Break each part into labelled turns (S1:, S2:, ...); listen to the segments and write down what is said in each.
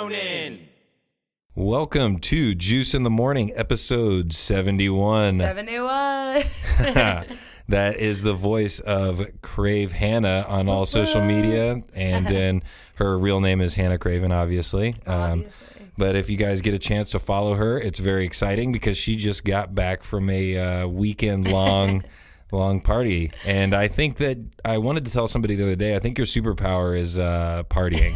S1: Ronan.
S2: Welcome to Juice in the Morning, episode 71.
S3: 71.
S2: That is the voice of Crave Hannah on all social media, and then her real name is Hannah Craven, obviously. But if you guys get a chance to follow her, it's very exciting because she just got back from a weekend-long party. And I think that I wanted to tell somebody the other day, I think your superpower is partying.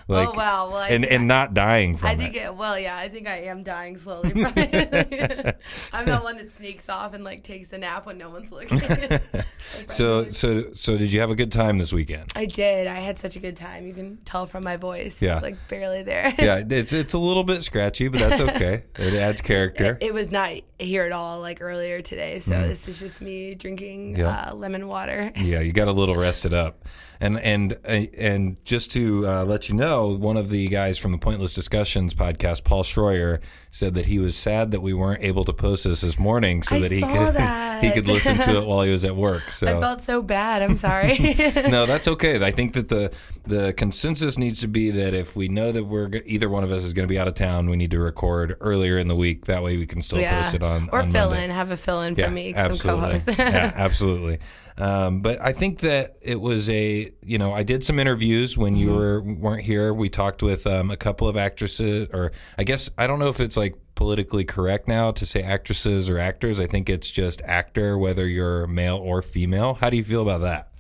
S3: Oh, wow. Well,
S2: and not dying from
S3: I think I think I am dying slowly from it. I'm the one that sneaks off and like takes a nap when no one's looking.
S2: So did you have a good time this weekend?
S3: I did. I had such a good time. You can tell from my voice.
S2: Yeah.
S3: It's like barely there.
S2: Yeah, it's a little bit scratchy, but that's okay. It adds character.
S3: It was not here at all like earlier today. So this is just me drinking lemon water.
S2: Yeah, you got a little rested up. And just to let you know, one of the guys from the Pointless Discussions podcast, Paul Schroyer, said that he was sad that we weren't able to post this morning so that he could listen to it while he was at work. So
S3: I felt so bad. I'm sorry.
S2: No, that's okay. I think that the consensus needs to be that if we know that either one of us is going to be out of town, we need to record earlier in the week. That way we can still post it on Monday.
S3: Have a fill-in for me.
S2: Absolutely.
S3: Some co-host.
S2: Yeah, absolutely. But I think that it was I did some interviews when you weren't here. We talked with a couple of actresses, or I guess, I don't know if it's like politically correct now to say actresses or actors. I think it's just actor, whether you're male or female. How do you feel about that?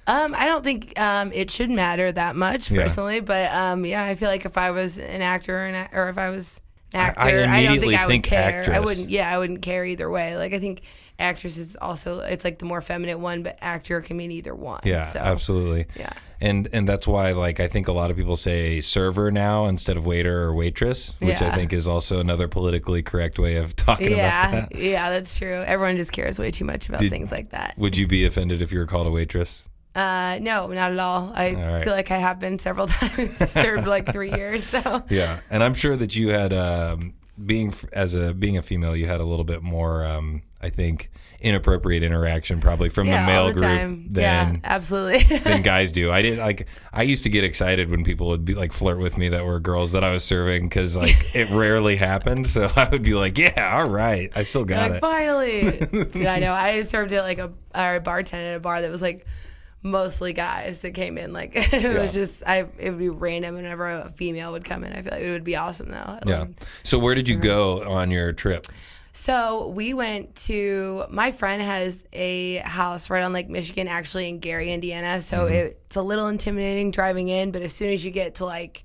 S3: I don't think it should matter that much personally, but I feel like if I was an actor or if I was an actor, I don't think I would care.
S2: Actress.
S3: I wouldn't care either way. Like I think actress is also, it's like the more feminine one, but actor can mean either one.
S2: Yeah,
S3: so,
S2: absolutely.
S3: Yeah.
S2: And that's why, like, I think a lot of people say server now instead of waiter or waitress, which I think is also another politically correct way of talking about that.
S3: Yeah, that's true. Everyone just cares way too much about things like that.
S2: Would you be offended if you were called a waitress?
S3: No, not at all. I feel like I have been several times, served like 3 years. So
S2: yeah, and I'm sure that you had being a female, you had a little bit more, I think, inappropriate interaction probably from the male group than
S3: absolutely
S2: than guys do. I used to get excited when people would be like flirt with me that were girls that I was serving because like it rarely happened. So I would be like, yeah, all right, I still got it.
S3: Finally, yeah, I know. I served at like a bartender at a bar that was like mostly guys that came in. Like it was just, it would be random whenever a female would come in. I feel like it would be awesome though.
S2: Yeah. So where did you go on your trip?
S3: So we went to, my friend has a house right on Lake Michigan, actually in Gary, Indiana. So it's a little intimidating driving in, but as soon as you get to like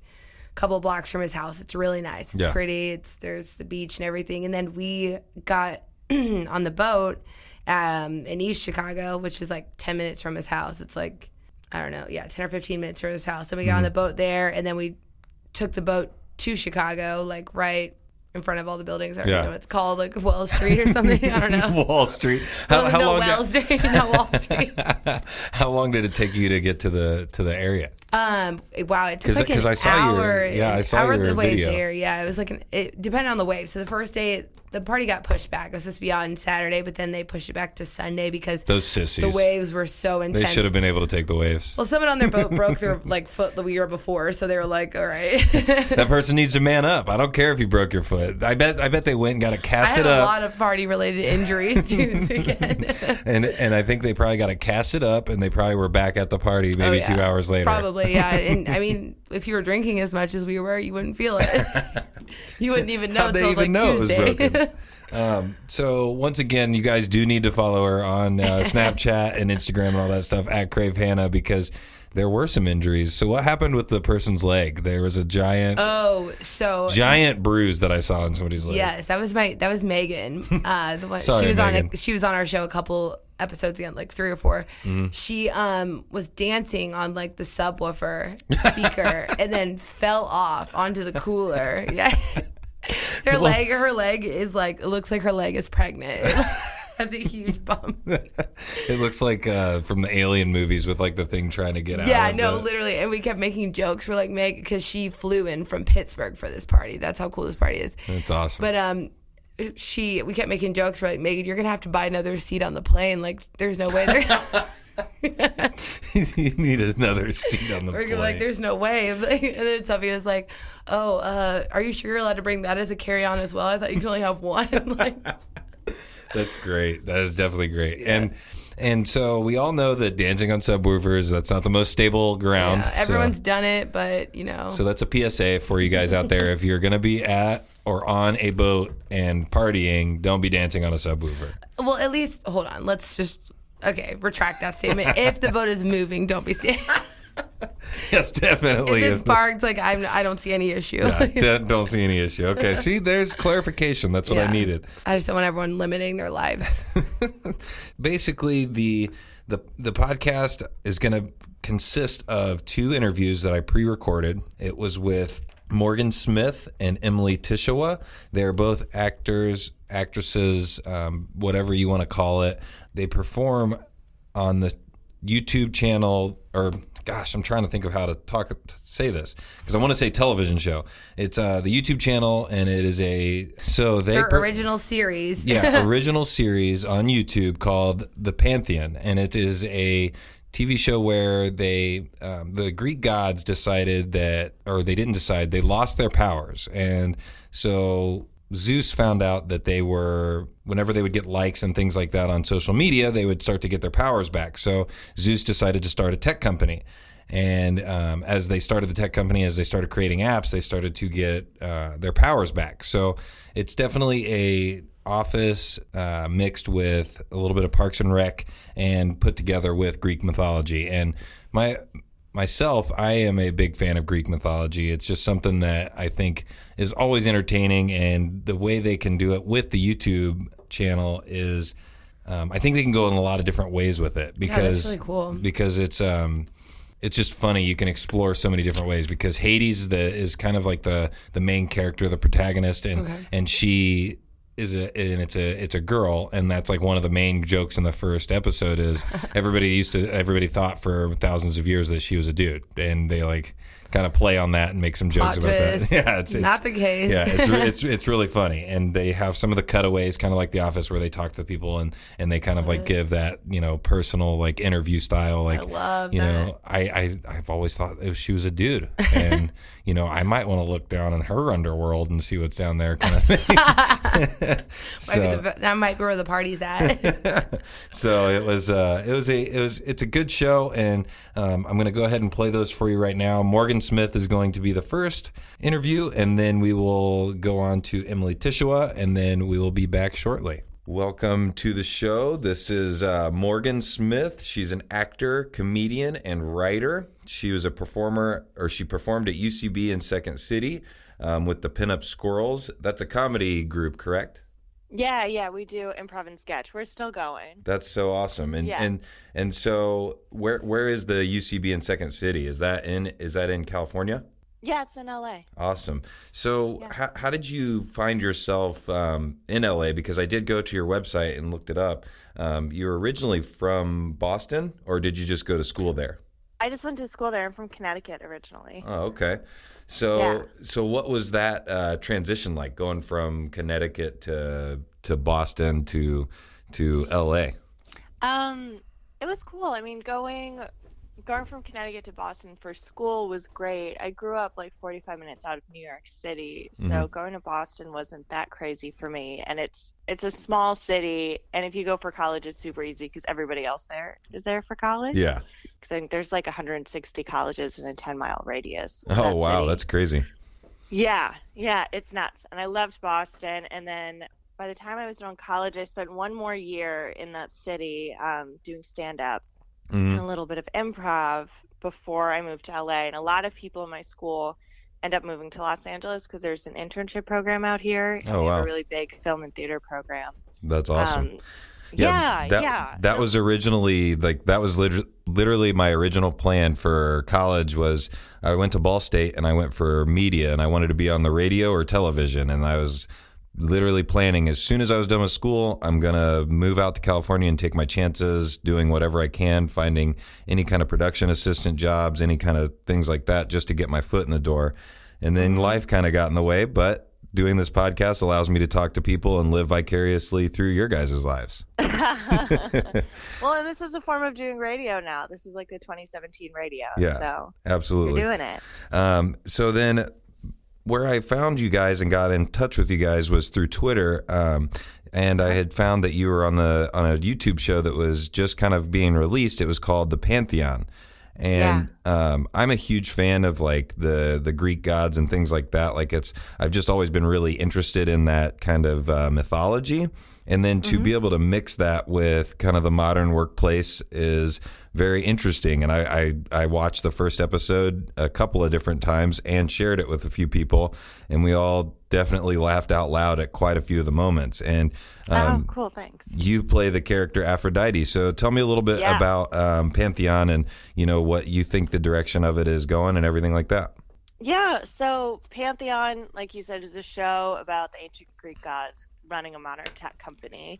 S3: a couple blocks from his house, it's really nice. It's pretty. There's the beach and everything. And then we got on the boat in East Chicago, which is like 10 minutes from his house. It's like, I don't know, 10 or 15 minutes from his house. Then we got on the boat there, and then we took the boat to Chicago, like right in front of all the buildings. I don't know what it's called, like Wall Street or something. I don't know.
S2: Wall Street.
S3: How long? Wall Street, not Wall Street.
S2: How long did it take you to get to the area?
S3: Wow, it took like an
S2: I saw
S3: hour.
S2: I saw your
S3: the way
S2: video.
S3: there. Yeah, it was like it depended on the wave. So the first day, the party got pushed back. It was supposed to be on Saturday, but then they pushed it back to Sunday because
S2: those sissies.
S3: The waves were so intense.
S2: They should have been able to take the waves.
S3: Well, someone on their boat broke their like foot the year before, so they were like, "All right."
S2: That person needs to man up. I don't care if you broke your foot. I bet they went and got it casted up.
S3: I had a lot of party-related injuries too this weekend.
S2: and I think they probably got it casted up, and they probably were back at the party maybe 2 hours later.
S3: Probably, yeah. And I mean, if you were drinking as much as we were, you wouldn't feel it. You wouldn't even know until like Tuesday.
S2: It was broken. So once again, you guys do need to follow her on Snapchat and Instagram and all that stuff at Crave Hannah, because there were some injuries. So what happened with the person's leg? There was a giant bruise that I saw on somebody's leg.
S3: Yes, that was Megan. The one
S2: Sorry, Megan.
S3: She was on our show a couple episodes again, like 3 or 4. She was dancing on like the subwoofer speaker and then fell off onto the cooler. Yeah. Her leg is like, it looks like her leg is pregnant. That's a huge bump.
S2: It looks like from the Alien movies with like the thing trying to get out.
S3: Yeah, no, literally. And we kept making jokes for like Meg, because she flew in from Pittsburgh for this party. That's how cool this party is.
S2: That's awesome.
S3: But we kept making jokes for like, Megan, you're gonna have to buy another seat on the plane. Like, there's no way they're
S2: You need another seat on the
S3: We're
S2: plane.
S3: like, there's no way. And then Sophia's like, oh, are you sure you're allowed to bring that as a carry-on as well? I thought you could only have one. Like,
S2: that's great. That is definitely great. Yeah. And so we all know that dancing on subwoofers, that's not the most stable ground.
S3: Yeah, everyone's done it, but, you know.
S2: So that's a PSA for you guys out there. If you're going to be at or on a boat and partying, don't be dancing on a subwoofer.
S3: Well, at least, hold on. Let's just, retract that statement. If the boat is moving, don't be standing.
S2: Yes, definitely.
S3: If it's parked, I don't see any issue.
S2: Yeah, don't see any issue. Okay, see, there's clarification. That's what I needed.
S3: I just don't want everyone limiting their lives.
S2: Basically, the podcast is going to consist of 2 interviews that I pre-recorded. It was with Morgan Smith and Emily Tichawa. They're both actors, actresses, whatever you want to call it. They perform on the YouTube channel, or gosh, I'm trying to think of how to say this, because I want to say television show. It's the YouTube channel, and it is their
S3: original series.
S2: Yeah, original series on YouTube called The Pantheon, and it is a TV show where the Greek gods decided that, or they didn't decide, they lost their powers, and so Zeus found out that whenever they would get likes and things like that on social media, they would start to get their powers back. So Zeus decided to start a tech company. And as they started the tech company, as they started creating apps, they started to get their powers back. So it's definitely a Office mixed with a little bit of Parks and Rec and put together with Greek mythology. And myself, I am a big fan of Greek mythology. It's just something that I think is always entertaining, and the way they can do it with the YouTube channel is, I think they can go in a lot of different ways with it, because
S3: that's really cool.
S2: Because it's just funny. You can explore so many different ways, because Hades is kind of like the main character, the protagonist, and she it's a girl, and that's like one of the main jokes in the first episode is everybody thought for thousands of years that she was a dude, and they like kind of play on that and make some jokes about that. Yeah, it's
S3: not the case.
S2: Yeah, it's really funny, and they have some of the cutaways, kind of like The Office, where they talk to the people and they kind of like give that personal like interview style. Like, I love that. I've always thought she was a dude, and I might want to look down in her underworld and see what's down there, kind of thing.
S3: That might be where the party's at.
S2: So it's a good show, and I'm going to go ahead and play those for you right now. Morgan Smith is going to be the first interview, and then we will go on to Emily Tichawa, and then we will be back shortly. Welcome to the show. This is Morgan Smith. She's an actor, comedian, and writer. She was a performer, or she performed at UCB in Second City with the Pinup Squirrels. That's a comedy group, correct?
S1: Yeah, we do improv and sketch. We're still going.
S2: That's so awesome. And so where is the UCB in Second City? Is that in California?
S1: Yeah, it's in LA.
S2: Awesome. So how did you find yourself in LA? Because I did go to your website and looked it up. You're originally from Boston, or did you just go to school there?
S1: I just went to school there. I'm from Connecticut originally.
S2: Oh, okay. So what was that transition like, going from Connecticut to Boston to LA?
S1: It was cool. I mean, going from Connecticut to Boston for school was great. I grew up like 45 minutes out of New York City, so going to Boston wasn't that crazy for me. And it's a small city, and if you go for college, it's super easy because everybody else there is there for college.
S2: Yeah.
S1: Because I think there's like 160 colleges in a 10-mile radius.
S2: Oh, wow, that's crazy.
S1: Yeah, it's nuts. And I loved Boston, and then by the time I was done college, I spent one more year in that city doing stand-up. And a little bit of improv before I moved to LA. And a lot of people in my school end up moving to Los Angeles because there's an internship program out here. And we have a really big film and theater program.
S2: That's awesome.
S1: That
S2: was originally that was literally my original plan for college. Was I went to Ball State and I went for media, and I wanted to be on the radio or television, and I was literally planning, as soon as I was done with school, I'm going to move out to California and take my chances doing whatever I can, finding any kind of production assistant jobs, any kind of things like that, just to get my foot in the door. And then life kind of got in the way, but doing this podcast allows me to talk to people and live vicariously through your guys' lives.
S1: Well, and this is a form of doing radio now. This is like the 2017 radio.
S2: Yeah,
S1: so
S2: absolutely.
S1: You're doing it.
S2: So then where I found you guys and got in touch with you guys was through Twitter. And I had found that you were on a YouTube show that was just kind of being released. It was called the Pantheon. And I'm a huge fan of like the Greek gods and things like that. Like I've just always been really interested in that kind of mythology. And then to be able to mix that with kind of the modern workplace is very interesting. And I watched the first episode a couple of different times and shared it with a few people. And we all definitely laughed out loud at quite a few of the moments. And
S1: cool, thanks.
S2: You play the character Aphrodite. So tell me a little bit about Pantheon and, what you think the direction of it is going and everything like that.
S1: Yeah, so Pantheon, like you said, is a show about the ancient Greek gods running a modern tech company.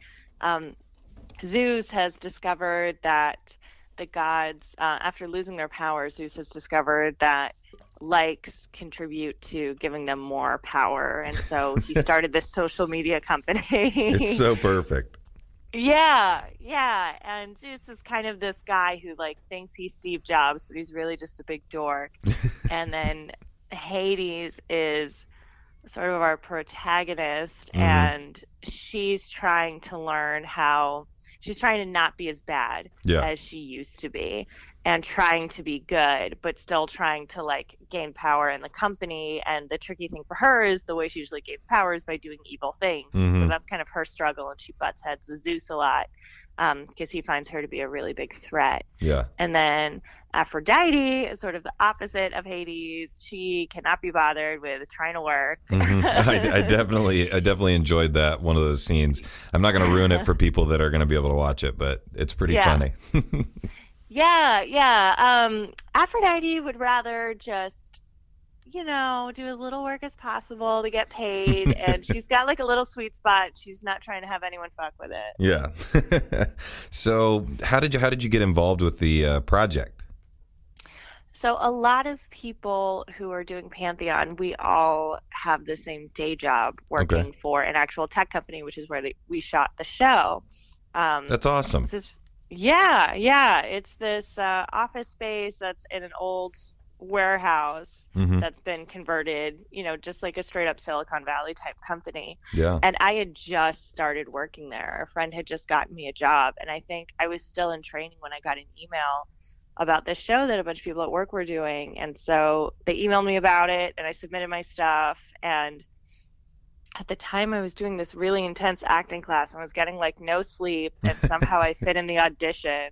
S1: Zeus has discovered that the gods, after losing their power, Zeus has discovered that likes contribute to giving them more power. And so he started this social media company.
S2: It's so perfect.
S1: Yeah. And Zeus is kind of this guy who like thinks he's Steve Jobs, but he's really just a big dork. And then Hades is sort of our protagonist, and she's trying to learn she's trying to not be as bad as she used to be, and trying to be good, but still trying to like gain power in the company. And the tricky thing for her is the way she usually gains power is by doing evil things. So that's kind of her struggle, and she butts heads with Zeus a lot because he finds her to be a really big threat. Yeah. And then Aphrodite is sort of the opposite of Hades. She cannot be bothered with trying to work.
S2: I definitely enjoyed that, one of those scenes. I'm not going to ruin it for people that are going to be able to watch it, but it's pretty funny.
S1: Aphrodite would rather just, do as little work as possible to get paid, and she's got like a little sweet spot. She's not trying to have anyone fuck with it.
S2: Yeah. So how did you get involved with the project?
S1: So a lot of people who are doing Pantheon, we all have the same day job working for an actual tech company, which is where we shot the show.
S2: That's awesome.
S1: It's this office space that's in an old warehouse that's been converted, just like a straight up Silicon Valley type company. Yeah. And I had just started working there. A friend had just gotten me a job, and I think I was still in training when I got an email about this show that a bunch of people at work were doing. And so they emailed me about it, and I submitted my stuff. And at the time I was doing this really intense acting class, and I was getting like no sleep, and somehow I fit in the audition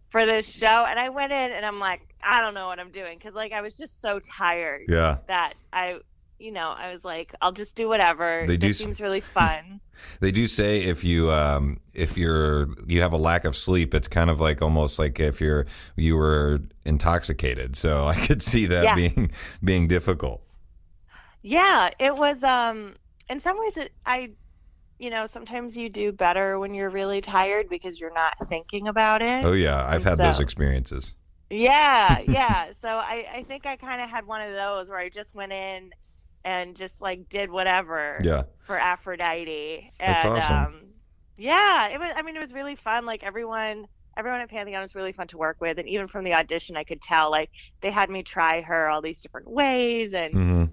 S1: for this show. And I went in and I'm like, I don't know what I'm doing. Cause like, I was just so tired that I was like, I'll just do whatever. This seems really fun.
S2: They do say if you have a lack of sleep, it's kind of like almost like if you were intoxicated. So I could see that being difficult.
S1: Yeah, it was. In some ways, sometimes you do better when you're really tired because you're not thinking about it.
S2: Oh yeah, I've had those experiences.
S1: Yeah. So I think I kind of had one of those where I just went in and just like did whatever for Aphrodite. And,
S2: that's awesome.
S1: It was really fun. Like everyone at Pantheon was really fun to work with, and even from the audition I could tell like they had me try her all these different ways, and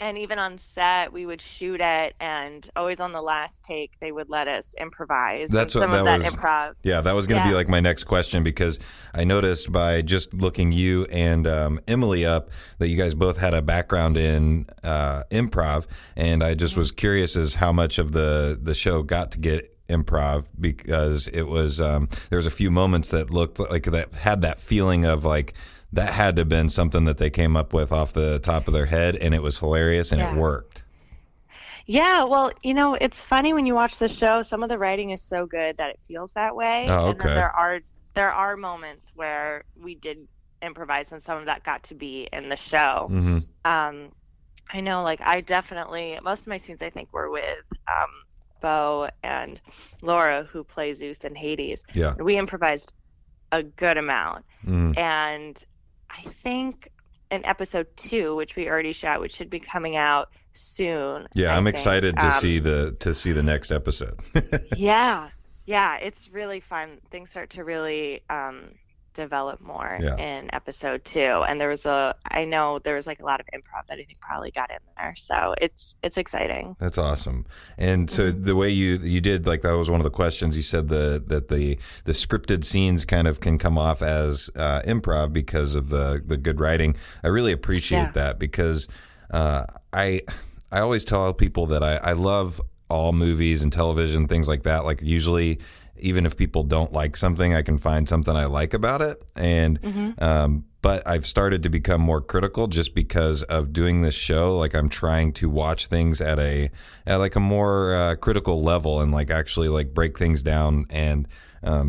S1: and even on set we would shoot it, and always on the last take they would let us improvise.
S2: That's what that was. Improv. Yeah, that was going to be like my next question, because I noticed by just looking you and Emily up that you guys both had a background in improv, and I just was curious as how much of the show got to get improv, because it was there was a few moments that looked like that had that feeling of like that had to have been something that they came up with off the top of their head, and it was hilarious, and it worked.
S1: Yeah, well, it's funny when you watch the show, some of the writing is so good that it feels that way.
S2: Oh, okay.
S1: And then there are moments where we did improvise, and some of that got to be in the show. I know, like, most of my scenes I think were with Bo and Laura, who play Zeus and Hades. Yeah. We improvised a good amount. And I think in episode 2, which we already shot, which should be coming out soon.
S2: Yeah, I'm excited to see the next episode.
S1: Yeah, it's really fun. Things start to really develop more in episode 2, and I know there was like a lot of improv that I think probably got in there, so it's exciting.
S2: That's awesome. And so the way you did, like, that was one of the questions. You said that the scripted scenes kind of can come off as improv because of the good writing. I really appreciate that, because I always tell people that I love all movies and television, things like that. Like, usually, even if people don't like something, I can find something I like about it. And but I've started to become more critical just because of doing this show. Like, I'm trying to watch things at like a more critical level, and like actually like break things down, and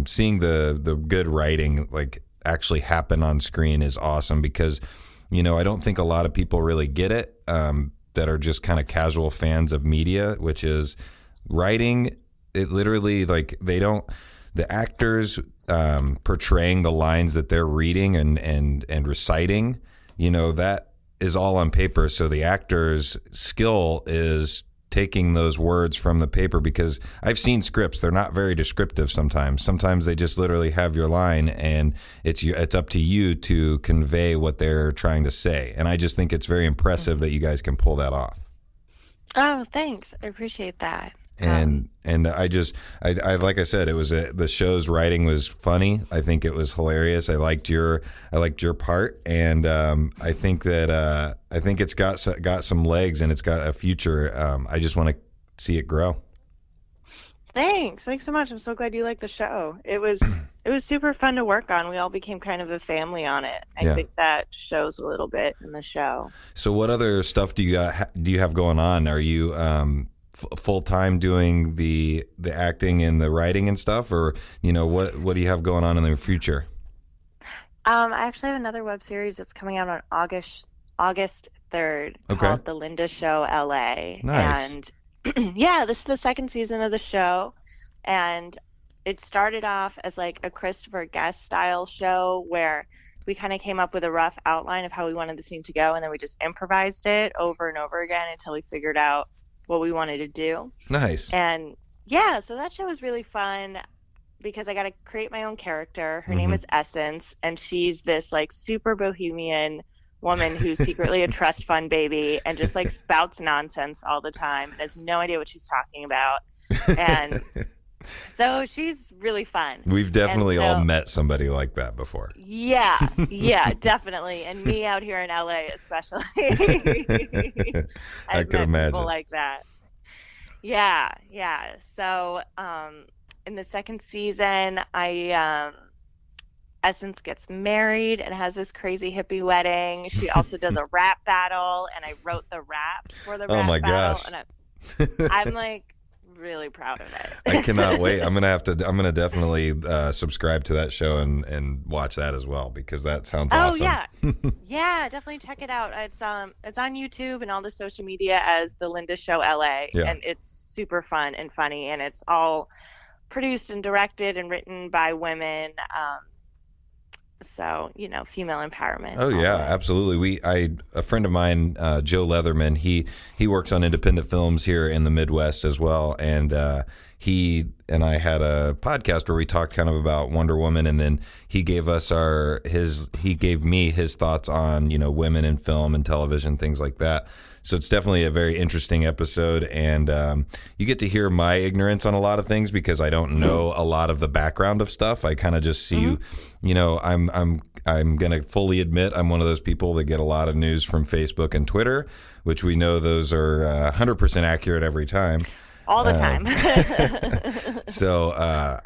S2: seeing the good writing like actually happen on screen is awesome, because I don't think a lot of people really get it, that are just kind of casual fans of media, which is writing. It literally, like, the actors portraying the lines that they're reading and reciting, that is all on paper. So the actor's skill is taking those words from the paper, because I've seen scripts, they're not very descriptive sometimes. Sometimes they just literally have your line, and it's up to you to convey what they're trying to say. And I just think it's very impressive that you guys can pull that off.
S1: Oh, thanks. I appreciate that.
S2: And I like I said, it was the show's writing was funny. I think it was hilarious. I liked your part, and I think that it's got some legs, and it's got a future. I just want to see it grow.
S1: Thanks so much. I'm so glad you liked the show. It was super fun to work on. We all became kind of a family on it. I think that shows a little bit in the show. So
S2: what other stuff do you have going on? Are you full time doing the acting and the writing and stuff, or what do you have going on in the future? I
S1: actually have another web series that's coming out on August 3rd called The Linda Show LA.
S2: Nice.
S1: And this is the second season of the show, and it started off as like a Christopher Guest style show where we kind of came up with a rough outline of how we wanted the scene to go, and then we just improvised it over and over again until we figured out what we wanted to do.
S2: Nice.
S1: And so that show was really fun because I got to create my own character. Her name is Essence, and she's this like super bohemian woman who's secretly a trust fund baby and just like spouts nonsense all the time and has no idea what she's talking about. And so she's really fun.
S2: We've definitely all met somebody like that before.
S1: Yeah, definitely. And me out here in LA especially.
S2: I could imagine.
S1: People like that. Yeah. So in the second season, Essence gets married and has this crazy hippie wedding. She also does a rap battle, and I wrote the rap for the rap battle. Oh my gosh. And I'm like really proud of it.
S2: I cannot wait. I'm gonna definitely subscribe to that show and watch that as well, because that sounds awesome.
S1: Yeah, definitely check it out. It's on YouTube and all the social media as The Linda Show LA, and it's super fun and funny, and it's all produced and directed and written by women. So, female empowerment.
S2: Oh yeah, absolutely. A friend of mine, Joe Leatherman, he works on independent films here in the Midwest as well. And he and I had a podcast where we talked kind of about Wonder Woman, and then he gave us he gave me his thoughts on, women in film and television, things like that. So it's definitely a very interesting episode, and you get to hear my ignorance on a lot of things because I don't know a lot of the background of stuff. I kind of just see, I'm going to fully admit I'm one of those people that get a lot of news from Facebook and Twitter, which we know those are 100% accurate every time.
S1: All the time.
S2: So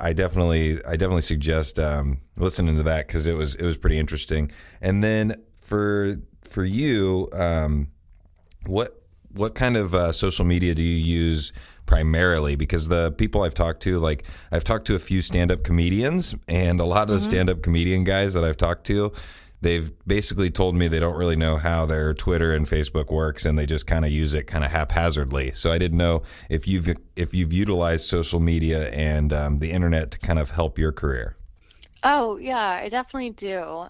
S2: I definitely suggest listening to that, because it was pretty interesting. And then for you, what kind of social media do you use primarily? Because the people I've talked to, I've talked to a few stand-up comedians, and a lot of the stand-up comedian guys that I've talked to, they've basically told me they don't really know how their Twitter and Facebook works, and they just kind of use it kind of haphazardly. So I didn't know if you've utilized social media and the internet to kind of help your career. Oh yeah, I definitely do.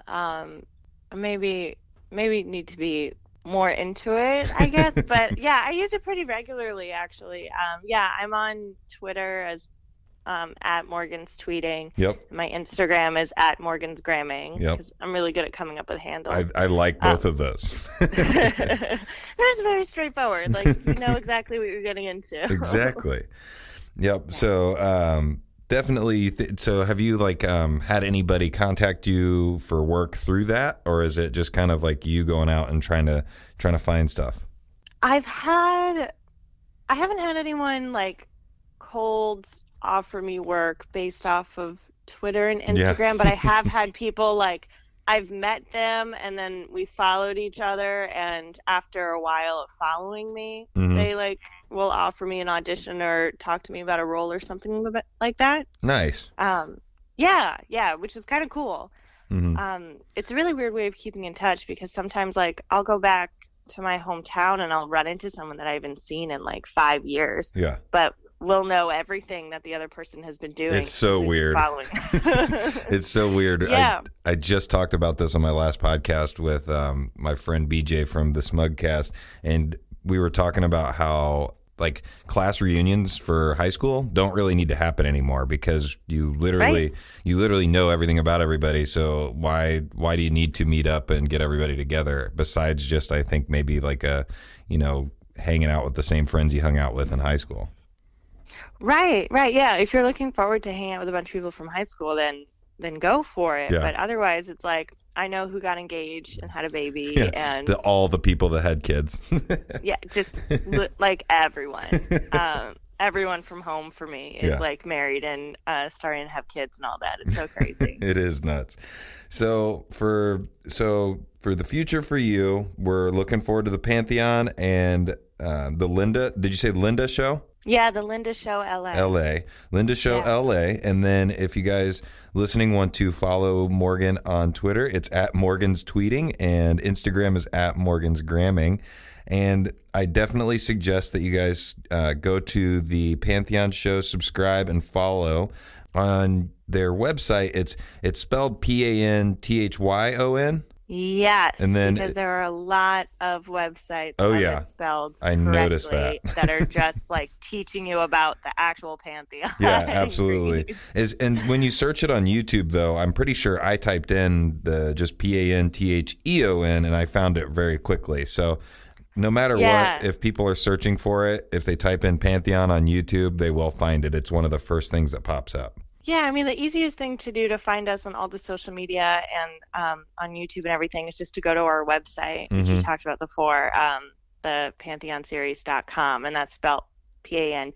S2: Maybe need to be
S1: more into it, I guess. But yeah, I use it pretty regularly, actually. Yeah, I'm on Twitter as at Morgan's Tweeting.
S2: Yep.
S1: My Instagram is at Morgan's Gramming.
S2: Yep.
S1: I'm really good at coming up with handles.
S2: I like both of those.
S1: They're just very straightforward. Like, you know exactly what you're getting into.
S2: Exactly. Yep. So definitely. So have you like had anybody contact you for work through that, or is it just kind of like you going out and trying to find stuff?
S1: I haven't had anyone like cold offer me work based off of Twitter and Instagram, but I have had people like I've met them and then we followed each other, and after a while of following me, they like will offer me an audition or talk to me about a role or something like that.
S2: Nice.
S1: Yeah, which is kind of cool. It's a really weird way of keeping in touch, because sometimes like I'll go back to my hometown and I'll run into someone that I haven't seen in like 5 years.
S2: Yeah.
S1: But we'll know everything that the other person has been doing.
S2: It's so weird. It's so weird.
S1: Yeah.
S2: I just talked about this on my last podcast with my friend BJ from the Smugcast, and we were talking about how like class reunions for high school don't really need to happen anymore, because you literally know everything about everybody. So why do you need to meet up and get everybody together, besides just, I think, maybe like hanging out with the same friends you hung out with in high school?
S1: Right. Yeah. If you're looking forward to hanging out with a bunch of people from high school, then go for it.
S2: Yeah.
S1: But otherwise, it's like, I know who got engaged and had a baby, and
S2: all the people that had kids.
S1: Yeah, just like everyone. Everyone from home for me is like married and starting to have kids and all that. It's so crazy.
S2: It is nuts. So for the future for you, we're looking forward to the Pantheon and the Linda. Did you say Linda show?
S1: Yeah, the Linda Show LA.
S2: Linda Show LA. And then if you guys listening want to follow Morgan on Twitter, it's at Morgan's Tweeting, and Instagram is at Morgan's Gramming. And I definitely suggest that you guys go to the Pantheon show, subscribe, and follow on their website. It's spelled Panthyon.
S1: Yes,
S2: and then,
S1: because there are a lot of websites spelled
S2: I noticed that
S1: are just like teaching you about the actual Pantheon.
S2: Yeah, absolutely. And when you search it on YouTube, though, I'm pretty sure I typed in the just Pantheon, and I found it very quickly. So no matter what, if people are searching for it, if they type in Pantheon on YouTube, they will find it. It's one of the first things that pops up.
S1: Yeah, I mean, the easiest thing to do to find us on all the social media and on YouTube and everything is just to go to our website, which we talked about before, the pantheonseries.com, and that's spelled Panthyon.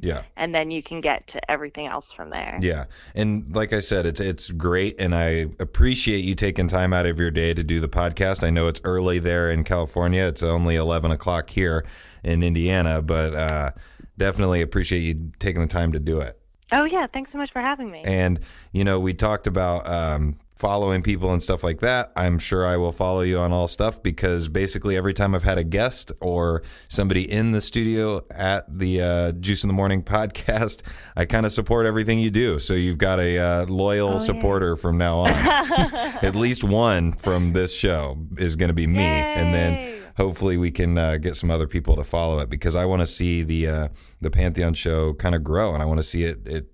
S2: Yeah.
S1: And then you can get to everything else from there.
S2: Yeah. And like I said, it's great, and I appreciate you taking time out of your day to do the podcast. I know it's early there in California. It's only 11 o'clock here in Indiana, but definitely appreciate you taking the time to do it.
S1: Oh, yeah. Thanks so much for having me.
S2: And, we talked about following people and stuff like that. I'm sure I will follow you on all stuff, because basically every time I've had a guest or somebody in the studio at the Juice in the Morning podcast, I kind of support everything you do. So you've got a loyal supporter from now on. At least one from this show is going to be me.
S1: Yay.
S2: And then hopefully we can get some other people to follow it, because I want to see the Pantheon show kind of grow, and I want to see it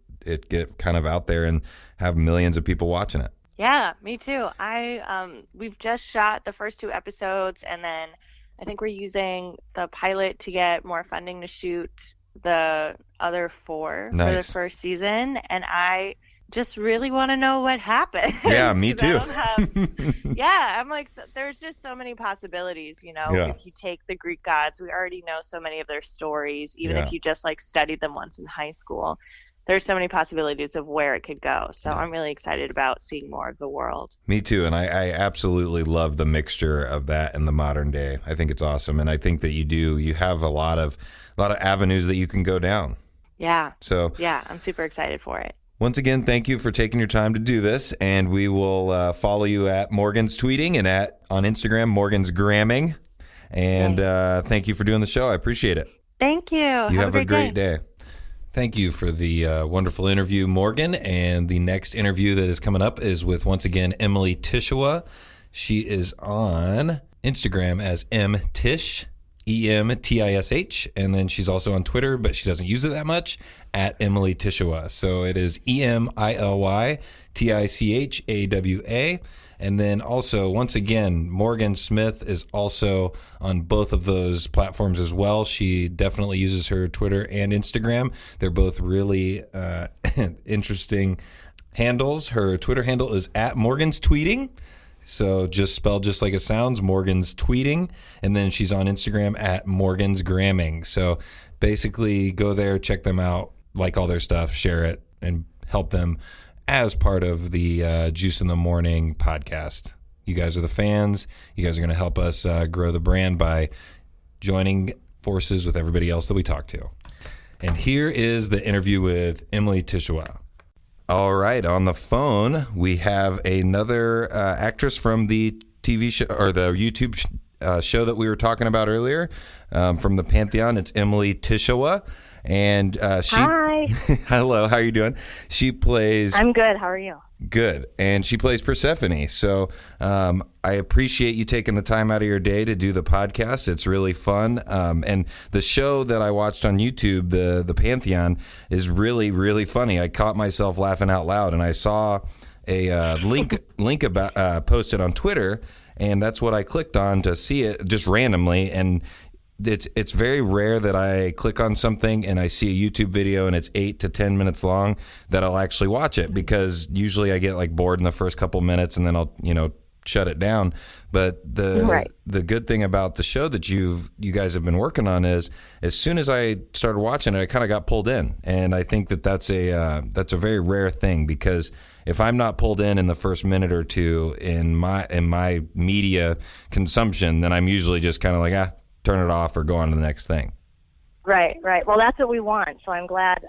S2: get kind of out there and have millions of people watching it.
S1: Yeah, me too. We've just shot the first 2 episodes, and then I think we're using the pilot to get more funding to shoot the other 4 for the first season, and I just really want to know what happened.
S2: Yeah, me too.
S1: I'm like, there's just so many possibilities, If you take the Greek gods, we already know so many of their stories, even if you just like studied them once in high school. There's so many possibilities of where it could go. So I'm really excited about seeing more of the world. Me
S2: too. And I absolutely love the mixture of that and the modern day. I think it's awesome. And I think that you have a lot of avenues that you can go down.
S1: Yeah.
S2: So
S1: yeah, I'm super excited for it.
S2: Once again, thank you for taking your time to do this. And we will follow you at Morgan's Tweeting and on Instagram, Morgan's Gramming. And thank you for doing the show. I appreciate it.
S1: Thank you.
S2: You have a great day. Thank you for the wonderful interview, Morgan. And the next interview that is coming up is with, once again, Emily Tichawa. She is on Instagram as mtish, EMTISH, and then she's also on Twitter, but she doesn't use it that much, at Emily Tichawa. So it is EMILYTICHAWA. And then also, once again, Morgan Smith is also on both of those platforms as well. She definitely uses her Twitter and Instagram. They're both really interesting handles. Her Twitter handle is at Morgan's Tweeting. So just spelled just like it sounds, Morgan's Tweeting. And then she's on Instagram at Morgan's Gramming. So basically go there, check them out, like all their stuff, share it, and help them as part of the Juice in the Morning podcast. You guys are the fans. You guys are going to help us grow the brand by joining forces with everybody else that we talk to. And here is the interview with Emily Tichawa. All right, on the phone, we have another actress from the TV show or the YouTube show that we were talking about earlier from the Pantheon. It's Emily Tichawa. And she.
S4: Hi.
S2: Hello, how are you doing? She plays.
S4: I'm good. How are you?
S2: Good. And she plays Persephone. So I appreciate you taking the time out of your day to do the podcast. It's really fun. And the show that I watched on YouTube, the Pantheon, is really, really funny. I caught myself laughing out loud, and I saw a link about posted on Twitter, and that's what I clicked on to see it just randomly. And it's very rare that I click on something and I see a YouTube video and it's 8 to 10 minutes long that I'll actually watch it, because usually I get like bored in the first couple minutes and then I'll, shut it down. But the good thing about the show that you guys have been working on is, as soon as I started watching it, I kind of got pulled in. And I think that's a very rare thing, because if I'm not pulled in the first minute or two in my media consumption, then I'm usually just kind of like, turn it off or go on to the next thing.
S4: Right. Well, that's what we want. So I'm glad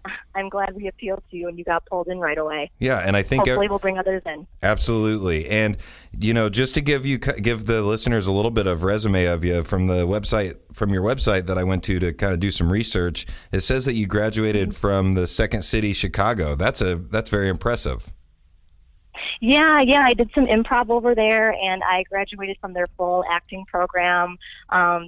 S4: we appealed to you and you got pulled in right away.
S2: Yeah, and I think
S4: hopefully we'll bring others in.
S2: Absolutely. And just to give the listeners a little bit of resume of you from your website that I went to kind of do some research, it says that you graduated from the Second City, Chicago. That's very impressive.
S4: Yeah, I did some improv over there, and I graduated from their full acting program,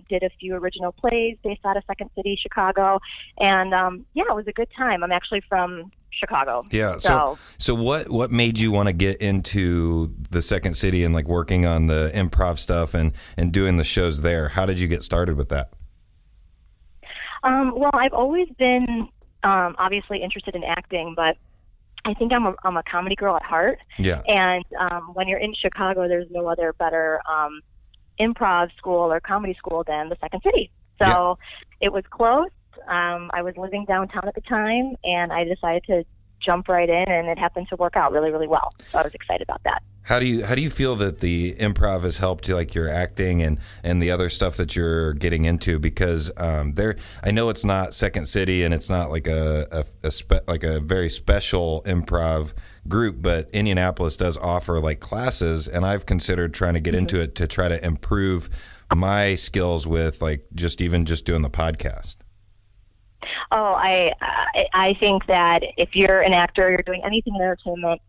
S4: did a few original plays based out of Second City, Chicago, and it was a good time. I'm actually from Chicago.
S2: Yeah, so what made you want to get into the Second City and like working on the improv stuff and doing the shows there? How did you get started with that?
S4: Well, I've always been obviously interested in acting, but I think I'm a comedy girl at heart.
S2: Yeah.
S4: And when you're in Chicago, there's no other better improv school or comedy school than the Second City. So It was close. I was living downtown at the time, and I decided to jump right in, and it happened to work out really, really well. So I was excited about that.
S2: How do you feel that the improv has helped you, like your acting and the other stuff that you're getting into? Because I know it's not Second City and it's not like a very special improv group, but Indianapolis does offer like classes, and I've considered trying to get into it to try to improve my skills with like just doing the podcast.
S4: Oh, I think that if you're an actor, you're doing anything in entertainment,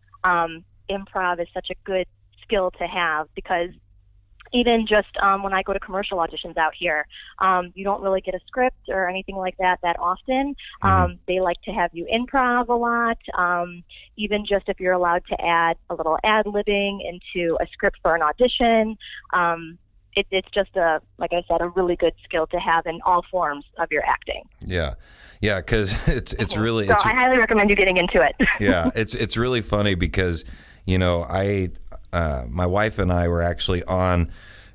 S4: improv is such a good skill to have, because even just when I go to commercial auditions out here, you don't really get a script or anything like that often. They like to have you improv a lot, even just if you're allowed to add a little ad-libbing into a script for an audition. It's just like I said, a really good skill to have in all forms of your acting.
S2: Yeah, because it's really.
S4: So I highly recommend you getting into it.
S2: Yeah, it's really funny because my wife and I were actually on.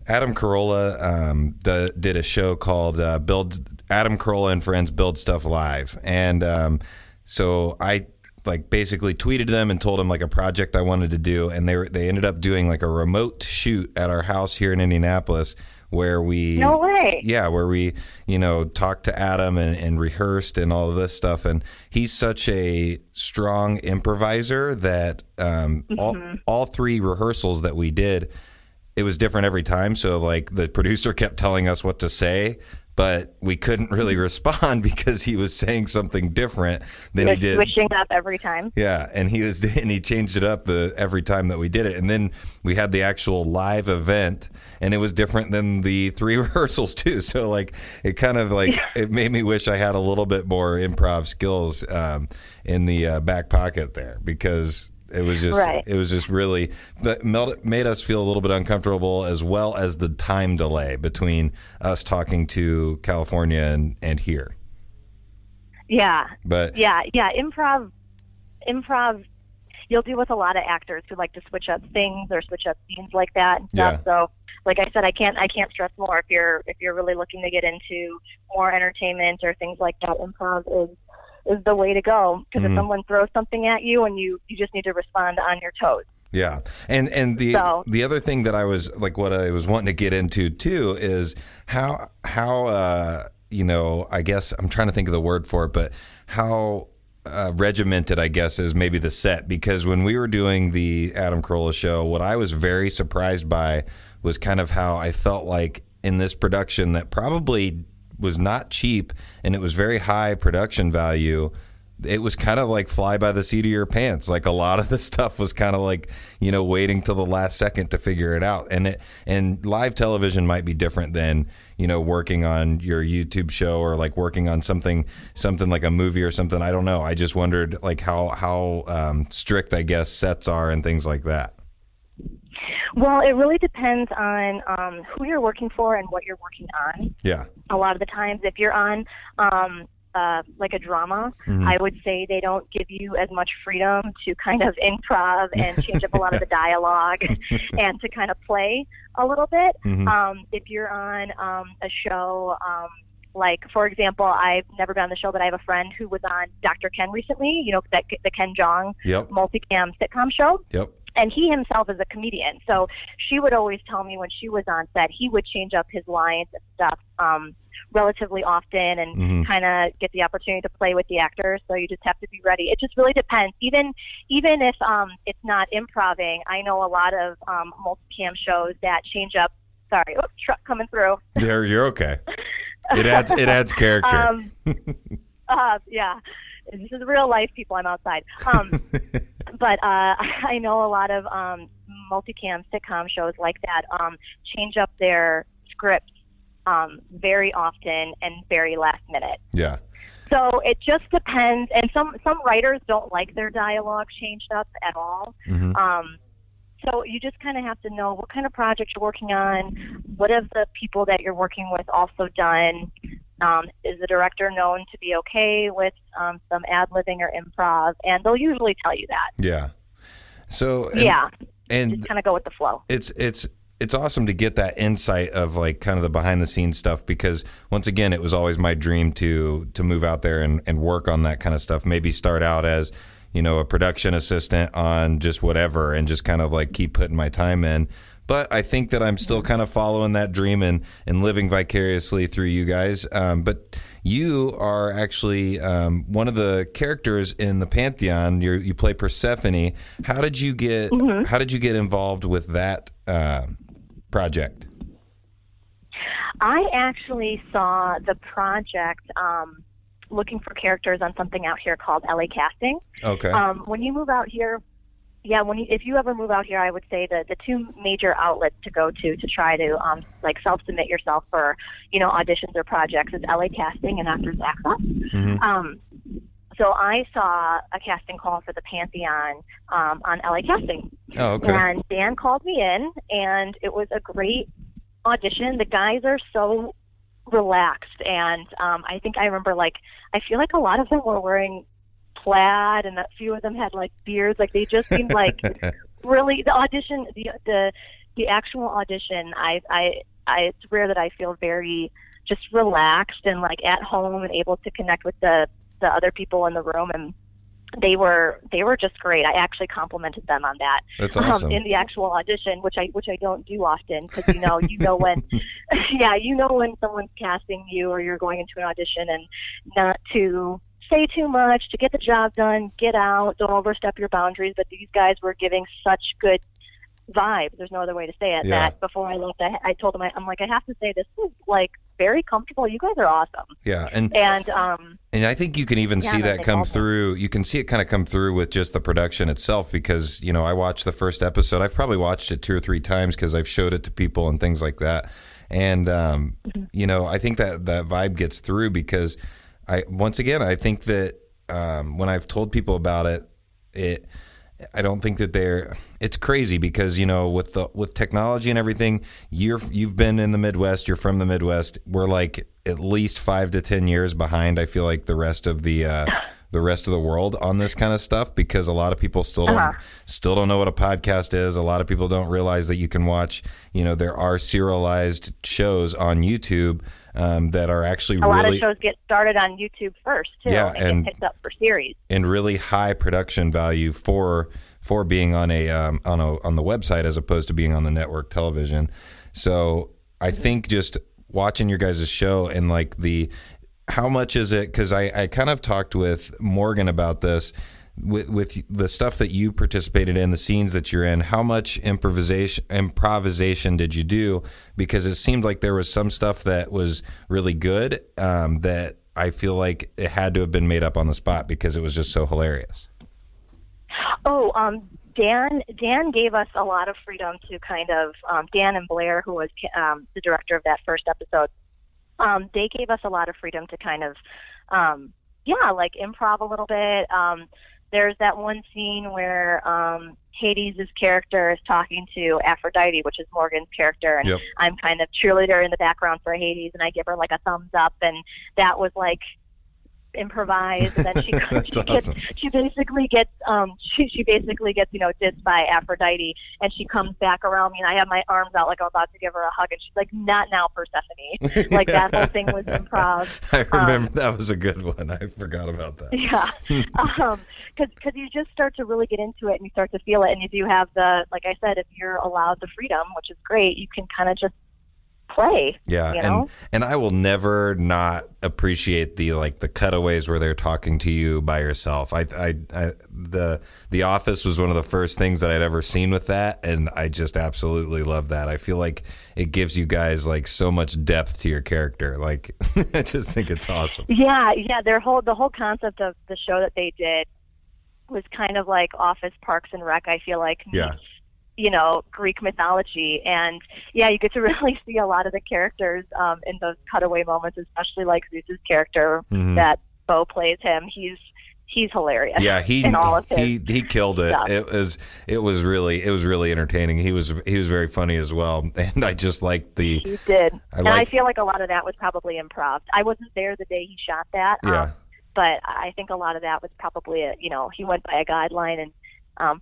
S2: Adam Carolla did a show called Adam Carolla and Friends Build Stuff Live, and so I basically tweeted them and told them like a project I wanted to do, and they ended up doing like a remote shoot at our house here in Indianapolis where we talked to Adam and rehearsed and all of this stuff, and he's such a strong improviser that all three rehearsals that we did, it was different every time. So like the producer kept telling us what to say, but we couldn't really respond because he was saying something different than he did.
S4: Switching up every time.
S2: Yeah, and he changed it up every time that we did it. And then we had the actual live event, and it was different than the 3 rehearsals too. So like it kind of like it made me wish I had a little bit more improv skills in the back pocket there, because it was just really, but made us feel a little bit uncomfortable, as well as the time delay between us talking to California and here.
S4: Yeah.
S2: But
S4: yeah. Improv, you'll deal with a lot of actors who like to switch up things or switch up scenes like that and stuff.
S2: Yeah.
S4: So like I said, I can't stress more, if you're really looking to get into more entertainment or things like that, improv is the way to go, because if someone throws something at you and you just need to respond on your toes.
S2: Yeah. And the other thing that I was like, what I was wanting to get into too, is how I guess I'm trying to think of the word for it, but how regimented, I guess, is maybe the set. Because when we were doing the Adam Carolla show, what I was very surprised by was kind of how I felt like in this production that probably was not cheap, and it was very high production value. It was kind of like fly by the seat of your pants. Like a lot of the stuff was kind of like, waiting till the last second to figure it out. And live television might be different than, working on your YouTube show, or like working on something like a movie or something. I don't know. I just wondered like how strict, I guess, sets are and things like that.
S4: Well, it really depends on who you're working for and what you're working on.
S2: Yeah.
S4: A lot of the times, if you're on like a drama, I would say they don't give you as much freedom to kind of improv and change up a lot of the dialogue and to kind of play a little bit. If you're on a show, like, for example, I've never been on the show, but I have a friend who was on Dr. Ken recently, the Ken Jeong multicam sitcom show.
S2: Yep.
S4: And he himself is a comedian. So she would always tell me when she was on set, he would change up his lines and stuff relatively often, and kind of get the opportunity to play with the actors. So you just have to be ready. It just really depends. Even if it's not improving, I know a lot of multicam shows that change up. Sorry, truck coming through.
S2: Yeah, you're okay. It adds character.
S4: Yeah. This is real life, people. I'm outside. But I know a lot of multicam sitcom shows like that change up their scripts very often and very last minute.
S2: Yeah.
S4: So it just depends. And some writers don't like their dialogue changed up at all. So you just kind of have to know what kind of project you're working on. What have the people that you're working with also done? Is the director known to be okay with some ad-libbing or improv? And they'll usually tell you that.
S2: Yeah. So and
S4: just kind of go with the flow.
S2: It's awesome to get that insight of like kind of the behind the scenes stuff, because once again, it was always my dream to move out there and work on that kind of stuff. Maybe start out as, a production assistant on just whatever, and just kind of like keep putting my time in. But I think that I'm still kind of following that dream and living vicariously through you guys. But you are actually one of the characters in the Pantheon. You play Persephone. How did you get involved with that project?
S4: I actually saw the project looking for characters on something out here called LA Casting. Okay. When you move out here, if you ever move out here, I would say that the 2 major outlets to go to try to self-submit yourself for auditions or projects is LA Casting and Actors Access. So I saw a casting call for the Pantheon on LA Casting. Oh, okay. And Dan called me in, and it was a great audition. The guys are so relaxed, and I think I remember I feel like a lot of them were wearing plaid, and a few of them had beards. They just seemed really the audition, the actual audition. It's rare that I feel very just relaxed and at home and able to connect with the other people in the room, and they were just great. I actually complimented them on that.
S2: That's awesome.
S4: In the actual audition, which I don't do often, because you know when when someone's casting you or you're going into an audition, and not to say too much, to get the job done, get out, don't overstep your boundaries. But these guys were giving such good vibes. There's no other way to say it. Yeah. That before I left, I told them, I'm I have to say this is very comfortable. You guys are awesome.
S2: Yeah, and I think you can even see that come through. You can see it kind of come through with just the production itself, because I watched the first episode. I've probably watched it 2 or 3 times because I've showed it to people and things like that. And I think that vibe gets through because I think that when I've told people about it, I don't think that it's crazy because, with technology and everything, you've been in the Midwest, you're from the Midwest. We're like at least 5 to 10 years behind, I feel like, the rest of the world on this kind of stuff, because a lot of people still don't know what a podcast is. A lot of people don't realize that you can watch, there are serialized shows on YouTube that are actually
S4: a lot of shows get started on YouTube first too, and get picked up for series.
S2: And really high production value for being on on the website as opposed to being on the network television. So I think just watching your guys' show and like how much is it? Because I kind of talked with Morgan about this. With the stuff that you participated in, the scenes that you're in, how much improvisation did you do? Because it seemed like there was some stuff that was really good that I feel like it had to have been made up on the spot because it was just so hilarious.
S4: Oh, Dan gave us a lot of freedom to kind of, Dan and Blair, who was the director of that first episode, they gave us a lot of freedom to kind of, like improv a little bit. There's that one scene where Hades' character is talking to Aphrodite, which is Morgan's character, and I'm kind of cheerleader in the background for Hades, and I give her like a thumbs up, and that was like improvised. And then she basically gets dissed by Aphrodite, and she comes back around me, and I have my arms out like I'm about to give her a hug, and she's like, "Not now, Persephone." Like that whole thing was improv.
S2: I remember that was a good one. I forgot about that.
S4: Yeah, because you just start to really get into it, and you start to feel it, and if you have like I said, if you're allowed the freedom, which is great, you can kind of just play.
S2: Yeah, and I will never not appreciate the cutaways where they're talking to you by yourself. The Office was one of the first things that I'd ever seen with that, and I just absolutely love that. I feel like it gives you guys like so much depth to your character. Like I just think it's awesome.
S4: Yeah, the whole concept of the show that they did was kind of like Office, Parks and Rec. I feel like.
S2: Yeah.
S4: Greek mythology. And you get to really see a lot of the characters in those cutaway moments, especially like Zeus's character that Bo plays him. He's hilarious.
S2: Yeah,
S4: in all of his
S2: he killed it.
S4: Stuff.
S2: It was really entertaining. He was very funny as well. And I just liked
S4: He did. I feel like a lot of that was probably improv. I wasn't there the day he shot that.
S2: Yeah.
S4: But I think a lot of that was probably he went by a guideline and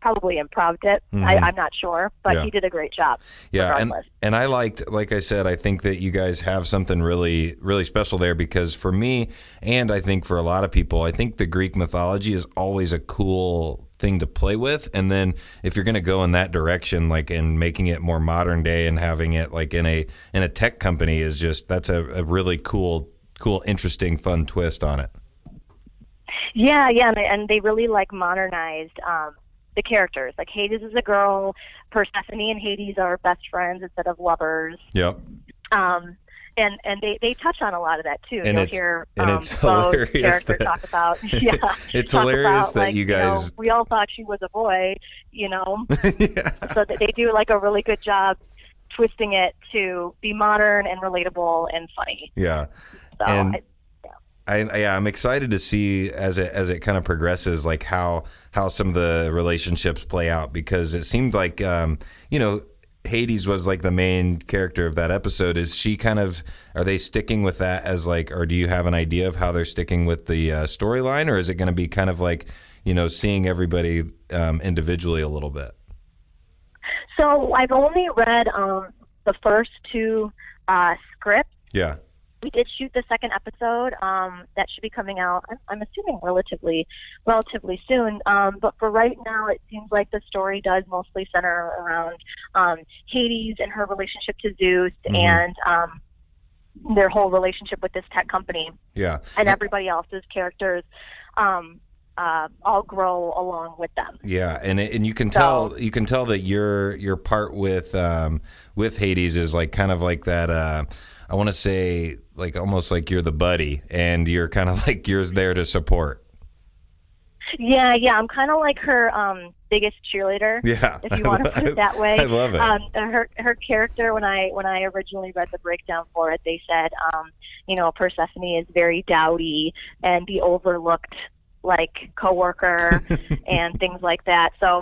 S4: probably improved it. I'm not sure, but he did a great job.
S2: Yeah, and I liked, like I said, I think that you guys have something really, really special there, because for me, and I think for a lot of people, I think the Greek mythology is always a cool thing to play with. And then if you're going to go in that direction, like in making it more modern day and having it like in a tech company, is just, that's a really cool, interesting, fun twist on it.
S4: Yeah, and they really like modernized the characters. Like Hades is a girl, Persephone and Hades are best friends instead of lovers.
S2: Yep.
S4: And they touch on a lot of that too.
S2: And
S4: You'll hear
S2: it's
S4: Bo's
S2: hilarious
S4: character talk about
S2: it's hilarious that you guys
S4: we all thought she was a boy,
S2: Yeah.
S4: So that they do like a really good job twisting it to be modern and relatable and funny.
S2: Yeah.
S4: So
S2: I'm excited to see as it kind of progresses, like how some of the relationships play out, because it seemed like Hades was like the main character of that episode. Is she are they sticking with that as like, or do you have an idea of how they're sticking with the storyline, or is it going to be kind of like seeing everybody individually a little bit?
S4: So I've only read the first 2 scripts.
S2: Yeah.
S4: We did shoot the second episode. That should be coming out, I'm assuming, relatively soon. But for right now, it seems like the story does mostly center around Hades and her relationship to Zeus and their whole relationship with this tech company.
S2: Yeah.
S4: And everybody else's characters. I'll grow along with them.
S2: Yeah, and you can tell that your part with Hades is like kind of like that. I want to say like almost like you're the buddy, and you're kind of like you're there to support.
S4: Yeah, I'm kind of like her biggest cheerleader.
S2: Yeah,
S4: if you want to put it that way.
S2: I love it.
S4: Her character, when I originally read the breakdown for it, they said, Persephone is very dowdy and the overlooked like coworker and things like that. So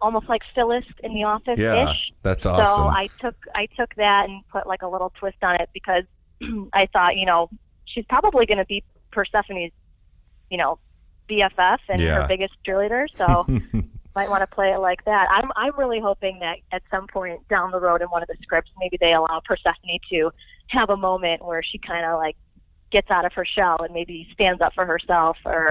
S4: almost like Phyllis in The Office-ish.
S2: Yeah, that's awesome.
S4: So I took that and put like a little twist on it because I thought, she's probably going to be Persephone's, BFF and her biggest cheerleader. So might want to play it like that. I'm really hoping that at some point down the road in one of the scripts, maybe they allow Persephone to have a moment where she kind of like gets out of her shell and maybe stands up for herself, or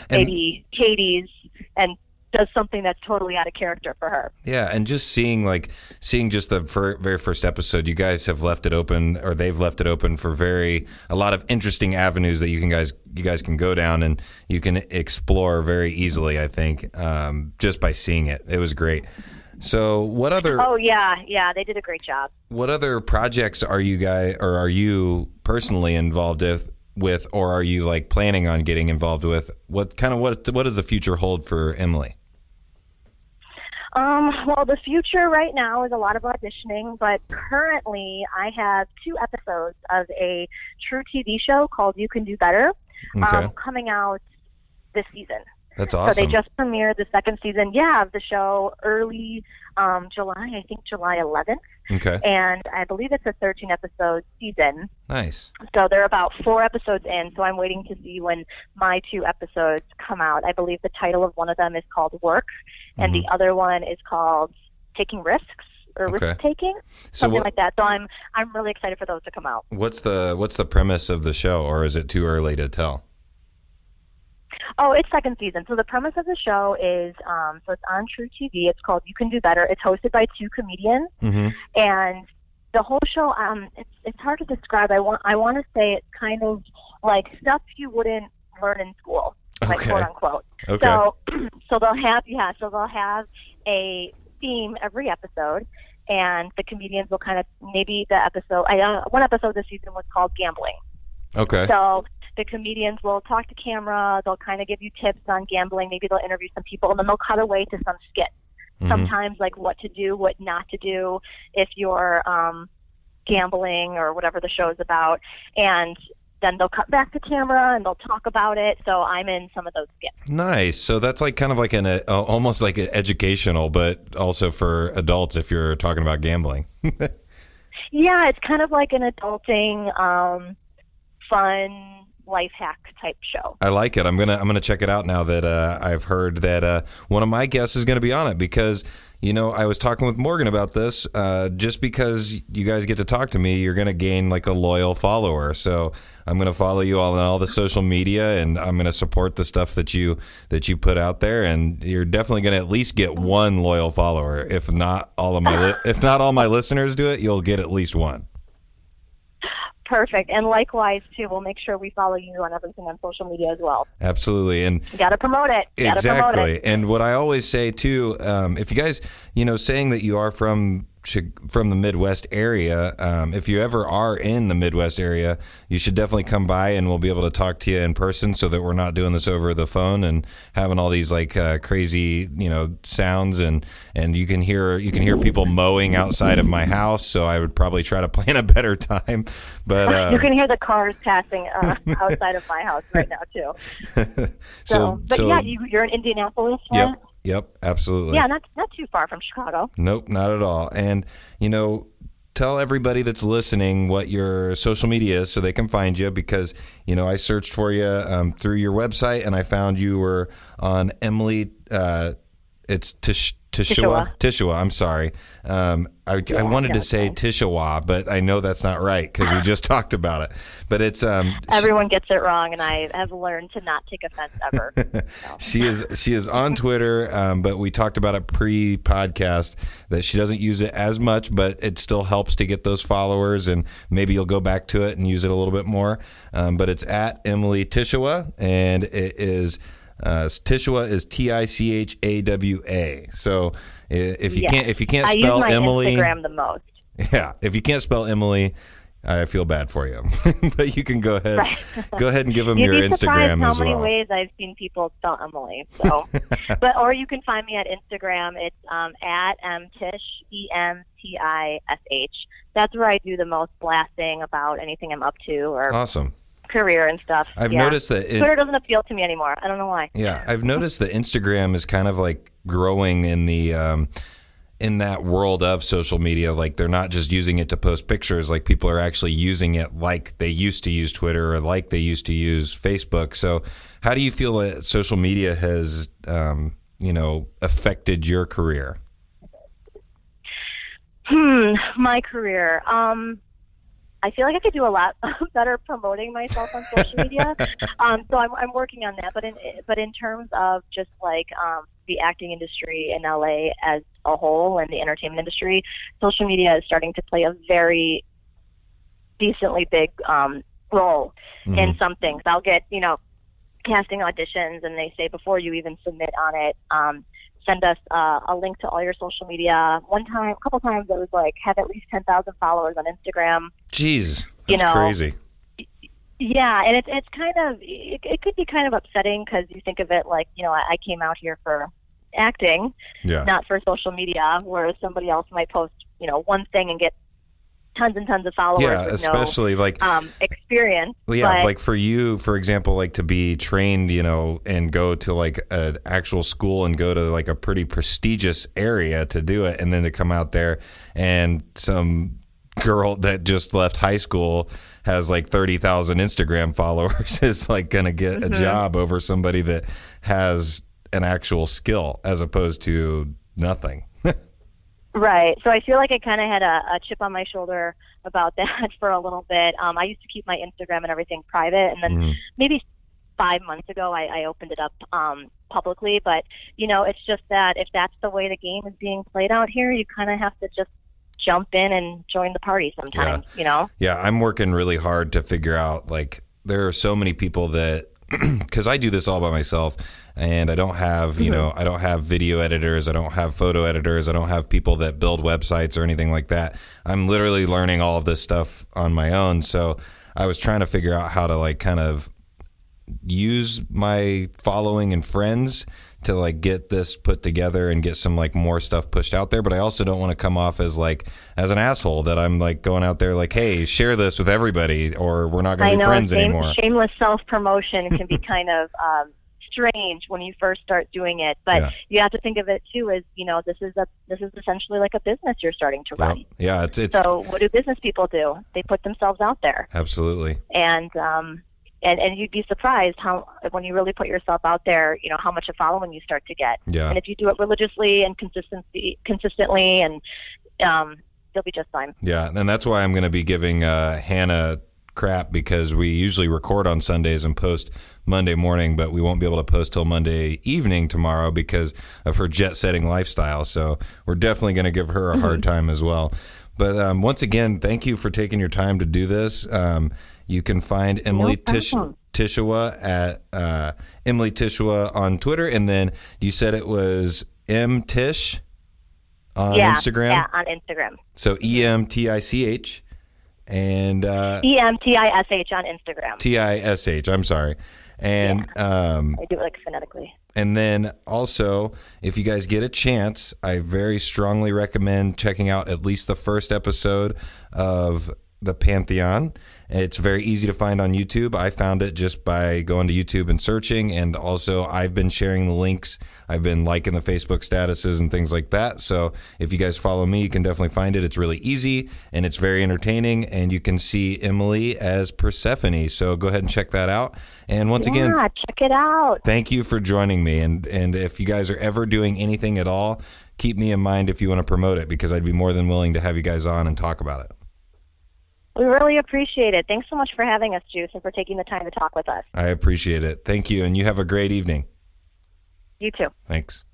S4: maybe Hades and does something that's totally out of character for her. Yeah,
S2: and just seeing just the very first episode, you guys have left it open, or they've left it open for a lot of interesting avenues that you guys can go down and you can explore very easily. I think just by seeing it, it was great. So what other?
S4: Oh yeah, they did a great job. What
S2: other projects are you personally involved with, or are you like planning on getting involved with? What does the future hold for Emily?
S4: Well, the future right now is a lot of auditioning, but currently I have 2 episodes of a true TV show called You Can Do Better coming out this season.
S2: That's awesome.
S4: So they just premiered the 2nd season, of the show early July, I think July 11th.
S2: Okay.
S4: And I believe it's a 13-episode season.
S2: Nice.
S4: So they're about 4 episodes in, so I'm waiting to see when my 2 episodes come out. I believe the title of one of them is called Work, and the other one is called Taking Risks, or Risk-Taking, something like that. So I'm really excited for those to come out.
S2: What's the premise of the show, or is it too early to tell?
S4: Oh, it's 2nd season. So the premise of the show is, so it's on True TV. It's called You Can Do Better. It's hosted by 2 comedians, and the whole show, it's hard to describe. I want to say it's kind of like stuff you wouldn't learn in school, like quote unquote.
S2: Okay.
S4: So they'll have a theme every episode, and the comedians will kind of maybe one episode this season was called Gambling.
S2: Okay.
S4: So the comedians will talk to camera. They'll kind of give you tips on gambling. Maybe they'll interview some people, and then they'll cut away to some skit. Sometimes like what to do, what not to do if you're gambling or whatever the show's about. And then they'll cut back to camera and they'll talk about it. So I'm in some of those skits.
S2: Nice. So that's like kind of like almost like an educational, but also for adults if you're talking about gambling.
S4: Yeah, it's kind of like an adulting, fun life hack type show.
S2: I like it. I'm gonna check it out now that I've heard that one of my guests is gonna be on it, because I was talking with Morgan about this. Just because you guys get to talk to me, you're gonna gain like a loyal follower. So I'm gonna follow you all on all the social media, and I'm gonna support the stuff that you put out there. And you're definitely gonna at least get one loyal follower. If not all my listeners do it, you'll get at least one.
S4: Perfect. And likewise, too, we'll make sure we follow you on everything on social media as well.
S2: Absolutely. And
S4: you got to promote it.
S2: Exactly. And what I always say, too, if you guys, saying that you are from the Midwest area, if you ever are in the Midwest area, you should definitely come by, and we'll be able to talk to you in person, so that we're not doing this over the phone and having all these like crazy sounds, and you can hear people mowing outside of my house. So I would probably try to plan a better time, but
S4: you can hear the cars passing outside of my house right now too. You're in Indianapolis, right?
S2: Yep, absolutely.
S4: Yeah, not too far from Chicago.
S2: Nope, not at all. And, tell everybody that's listening what your social media is so they can find you, because, I searched for you through your website, and I found you were on Emily, it's Tichawa. I'm sorry. I wanted to say Tichawa, but I know that's not right because we just talked about it. But it's
S4: everyone gets it wrong, and I have learned to not take offense ever. So.
S2: She is on Twitter, but we talked about it pre-podcast that she doesn't use it as much, but it still helps to get those followers, and maybe you'll go back to it and use it a little bit more. But it's at Emily Tichawa, and it is Tichawa is Tichawa. So if you can't
S4: I
S2: spell
S4: use my
S2: Emily,
S4: Instagram the most.
S2: yeah, if you can't spell Emily, I feel bad for you. But you can go ahead and give them your
S4: You'd be surprised
S2: Instagram
S4: how
S2: as
S4: many
S2: well.
S4: ways I've seen people spell Emily. So, or you can find me at Instagram. It's at mtish, EMTISH. That's where I do the most blasting about anything I'm up to or
S2: Awesome.
S4: career and stuff.
S2: I've noticed that
S4: Twitter doesn't appeal to me anymore. I don't know why.
S2: Yeah, I've noticed that Instagram is kind of like growing in the in that world of social media. Like they're not just using it to post pictures, like people are actually using it like they used to use Twitter or like they used to use Facebook. So how do you feel that social media has affected your career?
S4: My career. I feel like I could do a lot better promoting myself on social media. So I'm working on that. But in terms of just like the acting industry in LA as a whole and the entertainment industry, social media is starting to play a very decently big role in some things. I'll get casting auditions, and they say before you even submit on it, send us a link to all your social media. A couple times it was like, have at least 10,000 followers on Instagram.
S2: Jeez, that's crazy.
S4: Yeah, and it's kind of, it could be kind of upsetting because you think of it like, I came out here for acting, not for social media, whereas somebody else might post, one thing and get tons and tons of followers.
S2: Yeah, especially like
S4: experience.
S2: Well, yeah, like for you, for example, like to be trained, and go to like an actual school and go to like a pretty prestigious area to do it, and then to come out there and some girl that just left high school has like 30,000 Instagram followers is like going to get a job over somebody that has an actual skill as opposed to nothing.
S4: Right. So I feel like I kind of had a chip on my shoulder about that for a little bit. I used to keep my Instagram and everything private, and then maybe 5 months ago I opened it up publicly. But, it's just that if that's the way the game is being played out here, you kind of have to just jump in and join the party sometimes,
S2: Yeah, I'm working really hard to figure out, like, there are so many people that, because I do this all by myself, and I don't have, I don't have video editors, I don't have photo editors, I don't have people that build websites or anything like that. I'm literally learning all of this stuff on my own. So I was trying to figure out how to like kind of use my following and friends to like get this put together and get some like more stuff pushed out there. But I also don't want to come off as an asshole that I'm like going out there like, hey, share this with everybody or we're not going to be friends anymore.
S4: Shameless self-promotion can be kind of strange when you first start doing it, but you have to think of it too as this is essentially like a business you're starting to run.
S2: Yeah, it's
S4: so what do business people do? They put themselves out there.
S2: Absolutely.
S4: And you'd be surprised how when you really put yourself out there, how much a following you start to get.
S2: Yeah.
S4: And if you do it religiously and consistently, and you'll be just fine.
S2: Yeah, and that's why I'm going to be giving Hannah crap, because we usually record on Sundays and post Monday morning, but we won't be able to post till Monday evening tomorrow because of her jet-setting lifestyle. So we're definitely going to give her a hard time as well. But once again, thank you for taking your time to do this. You can find Emily Tichawa at Emily Tichawa on Twitter, and then you said it was mtish on Instagram?
S4: Yeah, on Instagram.
S2: So EMTICH. And
S4: EMTISH on Instagram.
S2: TISH, I'm sorry. And
S4: I do it like phonetically.
S2: And then also, if you guys get a chance, I very strongly recommend checking out at least the first episode of the Pantheon. It's very easy to find on YouTube. I found it just by going to YouTube and searching, and also I've been sharing the links. I've been liking the Facebook statuses and things like that. So if you guys follow me, you can definitely find it. It's really easy and it's very entertaining, and you can see Emily as Persephone. So go ahead and check that out. And once again,
S4: check it out.
S2: Thank you for joining me. And if you guys are ever doing anything at all, keep me in mind if you want to promote it, because I'd be more than willing to have you guys on and talk about it.
S4: We really appreciate it. Thanks so much for having us, Juice, and for taking the time to talk with us.
S2: I appreciate it. Thank you, and you have a great evening.
S4: You too.
S2: Thanks.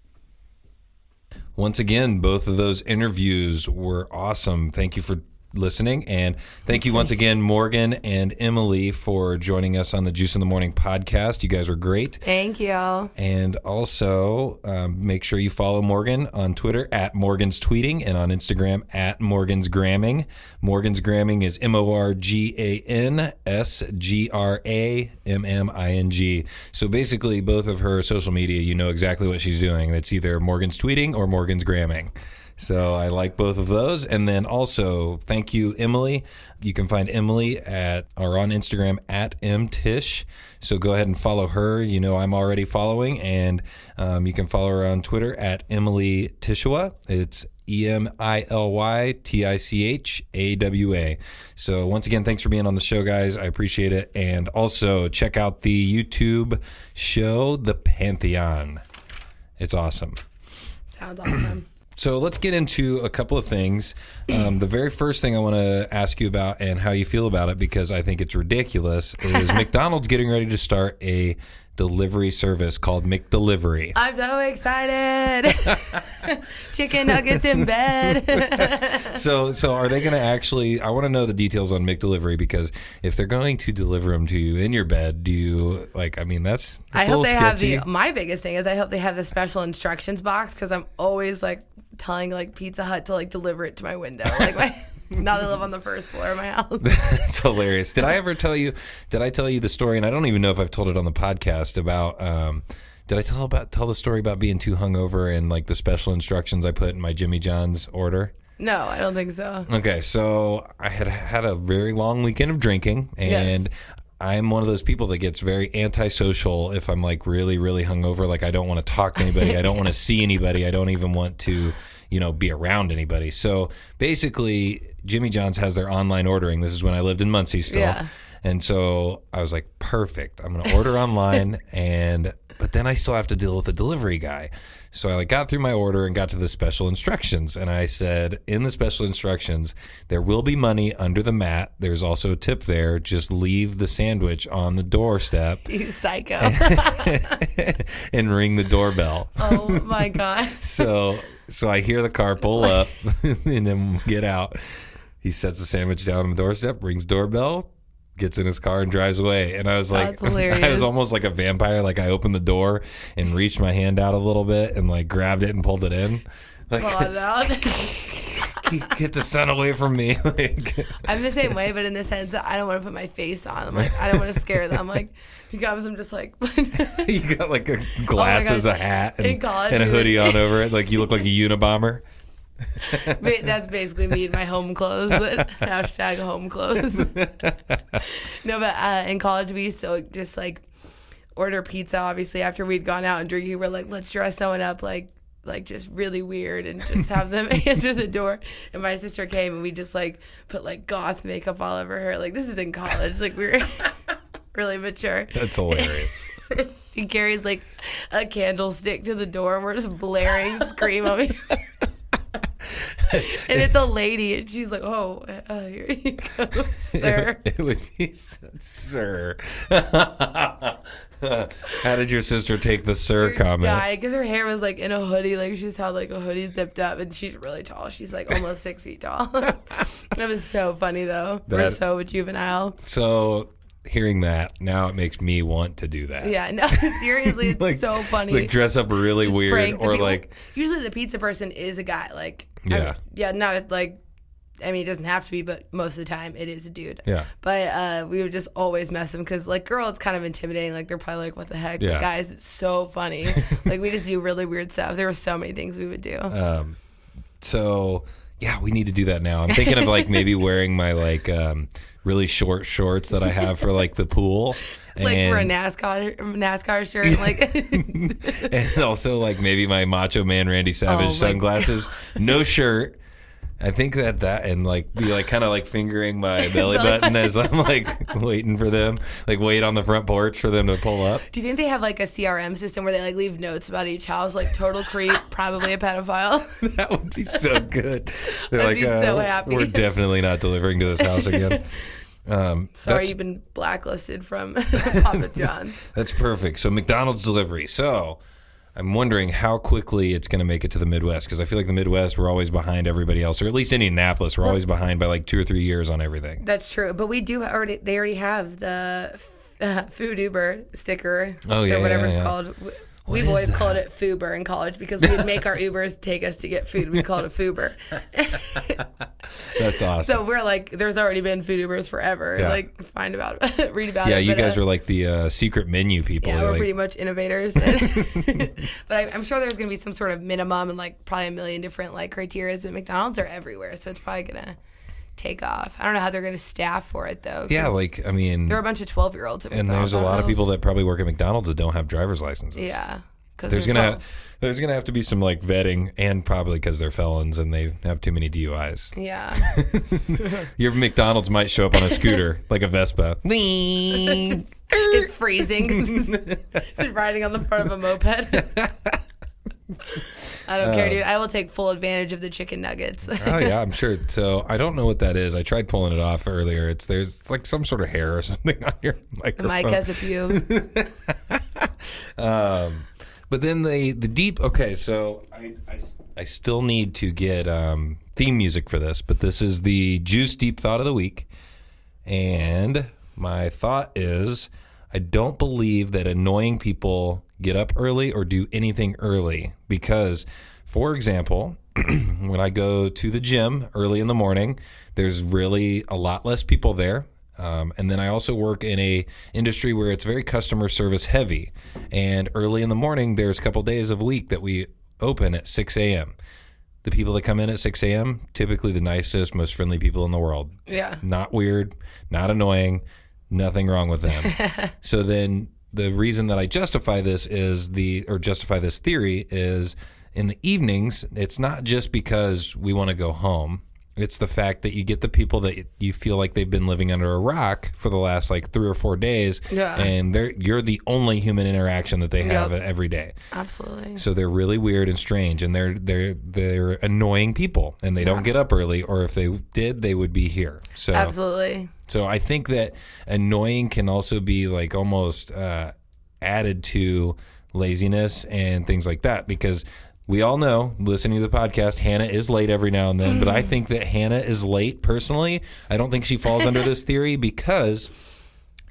S2: Once again, both of those interviews were awesome. Thank you for listening. And thank you once again, Morgan and Emily, for joining us on the Juice in the Morning podcast. You guys were great.
S3: Thank you.
S2: And also make sure you follow Morgan on Twitter at Morgan's Tweeting and on Instagram at Morgan's Gramming. Morgan's Gramming is MorganSgramming. So basically, both of her social media, you know exactly what she's doing. It's either Morgan's Tweeting or Morgan's Gramming. So I like both of those. And then also, thank you, Emily. You can find Emily on Instagram at mtish. So go ahead and follow her. You know I'm already following. And you can follow her on Twitter at Emily Tichawa. It's EMILYTICHAWA. So once again, thanks for being on the show, guys. I appreciate it. And also check out the YouTube show, The Pantheon. It's awesome.
S3: Sounds awesome.
S2: So let's get into a couple of things. The very first thing I want to ask you about and how you feel about it, because I think it's ridiculous, is McDonald's getting ready to start a delivery service called McDelivery.
S3: I'm so excited. Chicken nuggets in bed.
S2: So are they going to actually, I want to know the details on McDelivery, because if they're going to deliver them to you in your bed, do you, like, I mean, that's
S3: I
S2: a
S3: hope
S2: little
S3: they
S2: sketchy.
S3: have my biggest thing is I hope they have the special instructions box, because I'm always like telling like Pizza Hut to like deliver it to my window. Like now they live on the first floor of my house.
S2: That's hilarious. Did I tell you the story? And I don't even know if I've told it on the podcast about, did I tell the story about being too hungover and like the special instructions I put in my Jimmy John's order?
S3: No, I don't think so.
S2: Okay. So I had a very long weekend of drinking, and yes. I'm one of those people that gets very antisocial if I'm like really, really hungover. Like I don't want to talk to anybody. I don't want to see anybody. I don't even want to, be around anybody. So basically, Jimmy John's has their online ordering. This is when I lived in Muncie still.
S3: Yeah.
S2: And so I was like, perfect. I'm going to order online, but then I still have to deal with the delivery guy. So I like got through my order and got to the special instructions. And I said, in the special instructions, there will be money under the mat. There's also a tip there. Just leave the sandwich on the doorstep.
S3: You psycho.
S2: And ring the doorbell.
S3: Oh my God.
S2: So I hear the car pull up and then get out. He sets the sandwich down on the doorstep, rings doorbell, gets in his car and drives away. And I was like, I was almost like a vampire. Like I opened the door and reached my hand out a little bit and like grabbed it and pulled it in. Like,
S3: it out.
S2: Get the sun away from me. Like,
S3: I'm the same way, but in the sense that I don't want to put my face on. I'm like, I don't want to scare them. Like, because I'm just like.
S2: You got like a glasses, a hat, and a hoodie on over it. Like you look like a Unabomber.
S3: That's basically me in my home clothes, but hashtag home clothes. No, but in college we used to just like order pizza, obviously, after we'd gone out and drinking. We're like, let's dress someone up like just really weird and just have them answer the door. And my sister came and we just like put like goth makeup all over her. Like this is in college. Like we were really mature.
S2: That's hilarious.
S3: She carries like a candlestick to the door and we're just blaring Scream on me. And it's a lady, and she's like, "Oh, here you go, sir."
S2: It would be, sir. How did your sister take the "sir" comment?
S3: Because her hair was like in a hoodie, like she's had like a hoodie zipped up, and she's really tall. She's like almost 6 feet tall. It was so funny though. We're so juvenile.
S2: So hearing that now, it makes me want to do that.
S3: Yeah, no, seriously, it's
S2: like,
S3: so funny.
S2: Like dress up really just weird, or like
S3: usually the pizza person is a guy. Like not like. I mean, it doesn't have to be, but most of the time it is a dude.
S2: Yeah.
S3: But we would just always mess them because, like, girl, it's kind of intimidating. Like, they're probably like, what the heck?
S2: Yeah.
S3: But guys, it's so funny. Like, we just do really weird stuff. There were so many things we would do.
S2: So, yeah, we need to do that now. I'm thinking of, like, maybe wearing my, like, really short shorts that I have for, like, the pool.
S3: Like for a NASCAR shirt. Like,
S2: and also, like, maybe my Macho Man Randy Savage sunglasses. No shirt. I think that and like be like kind of like fingering my belly button as I'm like waiting for them, like wait on the front porch for them to pull up.
S3: Do you think they have like a CRM system where they like leave notes about each house, like total creep, probably a pedophile?
S2: That would be so good. They're
S3: I'd be so happy.
S2: We're definitely not delivering to this house again.
S3: Sorry, you've been blacklisted from Papa John's.
S2: That's perfect. So McDonald's delivery. So I'm wondering how quickly it's going to make it to the Midwest, because I feel like the Midwest, we're always behind everybody else, or at least Indianapolis, we're always behind by like 2 or 3 years on everything.
S3: That's true, but they already have the Food Uber sticker,
S2: or
S3: whatever it's called. We've always called it Fuber in college because we'd make our Ubers take us to get food. We called it Fuber.
S2: That's awesome.
S3: So we're like, there's already been food Ubers forever.
S2: Yeah.
S3: Like, read about it.
S2: Yeah, you guys are like the secret menu people.
S3: Yeah,
S2: we're
S3: pretty much innovators. But I'm sure there's going to be some sort of minimum and like probably a million different like criteria. But McDonald's are everywhere, so it's probably going to take off. I don't know how they're going to staff for it though.
S2: Yeah, like I mean,
S3: there are a bunch of 12-year-olds at
S2: and
S3: McDonald's.
S2: there's a lot of people that probably work at McDonald's that don't have driver's licenses.
S3: Yeah,
S2: there's gonna have to be some like vetting, and probably because they're felons and they have too many DUIs.
S3: Yeah.
S2: Your McDonald's might show up on a scooter like a Vespa.
S3: It's freezing. It's riding on the front of a moped. I don't care, dude. I will take full advantage of the chicken nuggets.
S2: Oh yeah, I'm sure. So I don't know what that is. I tried pulling it off earlier. It's like some sort of hair or something on your microphone.
S3: Mike has a few.
S2: But then the deep. Okay, so I still need to get theme music for this, but this is the Juice Deep Thought of the Week, and my thought is I don't believe that annoying people get up early or do anything early because, for example, when I go to the gym early in the morning, there's really a lot less people there. And then I also work in a industry where it's very customer service heavy. And early in the morning, there's a couple days of week that we open at 6 a.m. The people that come in at 6 a.m., typically the nicest, most friendly people in the world.
S3: Yeah.
S2: Not weird, not annoying, nothing wrong with them. So then the reason that I justify this theory is in the evenings, it's not just because we want to go home. It's the fact that you get the people that you feel like they've been living under a rock for the last like 3 or 4 days, and you're the only human interaction that they have every day.
S3: Absolutely.
S2: So they're really weird and strange, and they're annoying people, and they don't get up early, or if they did, they would be here. So
S3: absolutely.
S2: So I think that annoying can also be like almost added to laziness and things like that, because we all know, listening to the podcast, Hannah is late every now and then, but I think that Hannah is late personally. I don't think she falls under this theory because